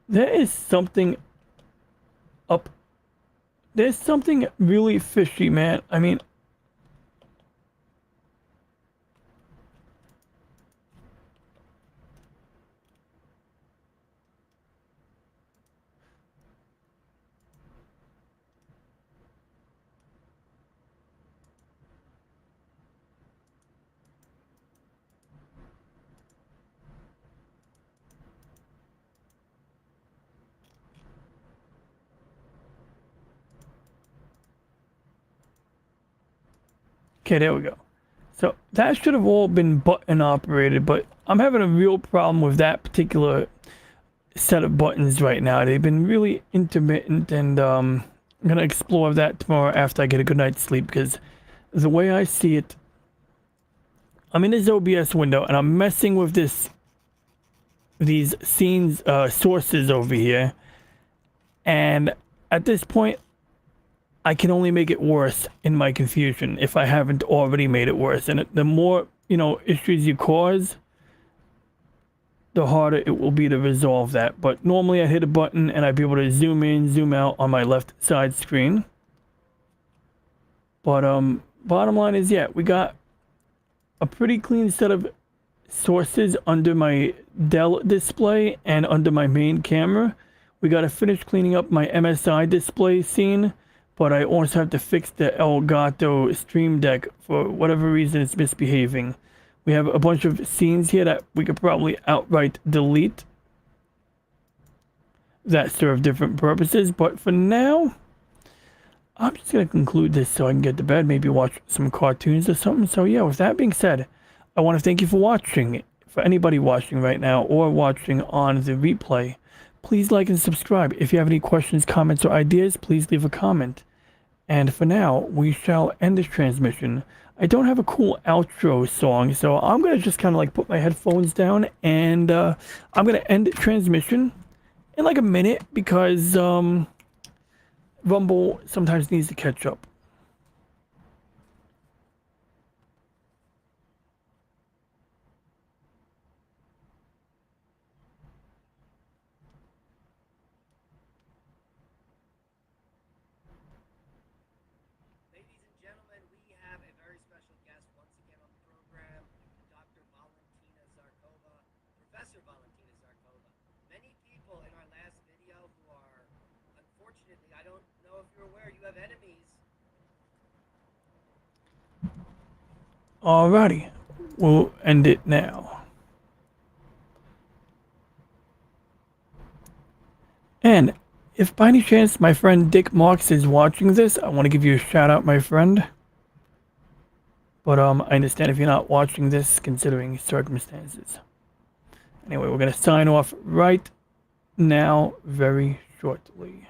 there is something up. There's something really fishy, man. I mean, okay, there we go. So that should have all been button operated, but I'm having a real problem with that particular set of buttons right now. They've been really intermittent, and I'm gonna explore that tomorrow after I get a good night's sleep, because the way I see it, I'm in this OBS window and I'm messing with these scenes sources over here, and at this point, I can only make it worse in my confusion if I haven't already made it worse. And the more, issues you cause, the harder it will be to resolve that. But normally I hit a button and I'd be able to zoom in, zoom out on my left side screen. But bottom line is, yeah, we got a pretty clean set of sources under my Dell display and under my main camera. We got to finish cleaning up my MSI display scene, but I also have to fix the Elgato Stream Deck. For whatever reason, it's misbehaving. We have a bunch of scenes here that we could probably outright delete that serve different purposes, but for now, I'm just going to conclude this so I can get to bed, maybe watch some cartoons or something. So yeah, with that being said, I want to thank you for watching. For anybody watching right now or watching on the replay, please like and subscribe. If you have any questions, comments, or ideas, please leave a comment. And for now, we shall end this transmission. I don't have a cool outro song, so I'm going to just kind of like put my headphones down and I'm going to end the transmission in like a minute because Rumble sometimes needs to catch up. Ladies and gentlemen, we have a very special guest once again on the program, Dr. Valentina Zarkova, Professor Valentina Zarkova. Many people in our last video who are, unfortunately, I don't know if you're aware, you have enemies. Alrighty, we'll end it now. And if by any chance my friend Dick Marks is watching this, I want to give you a shout out, my friend. But I understand if you're not watching this, considering circumstances. Anyway, we're gonna sign off right now, very shortly.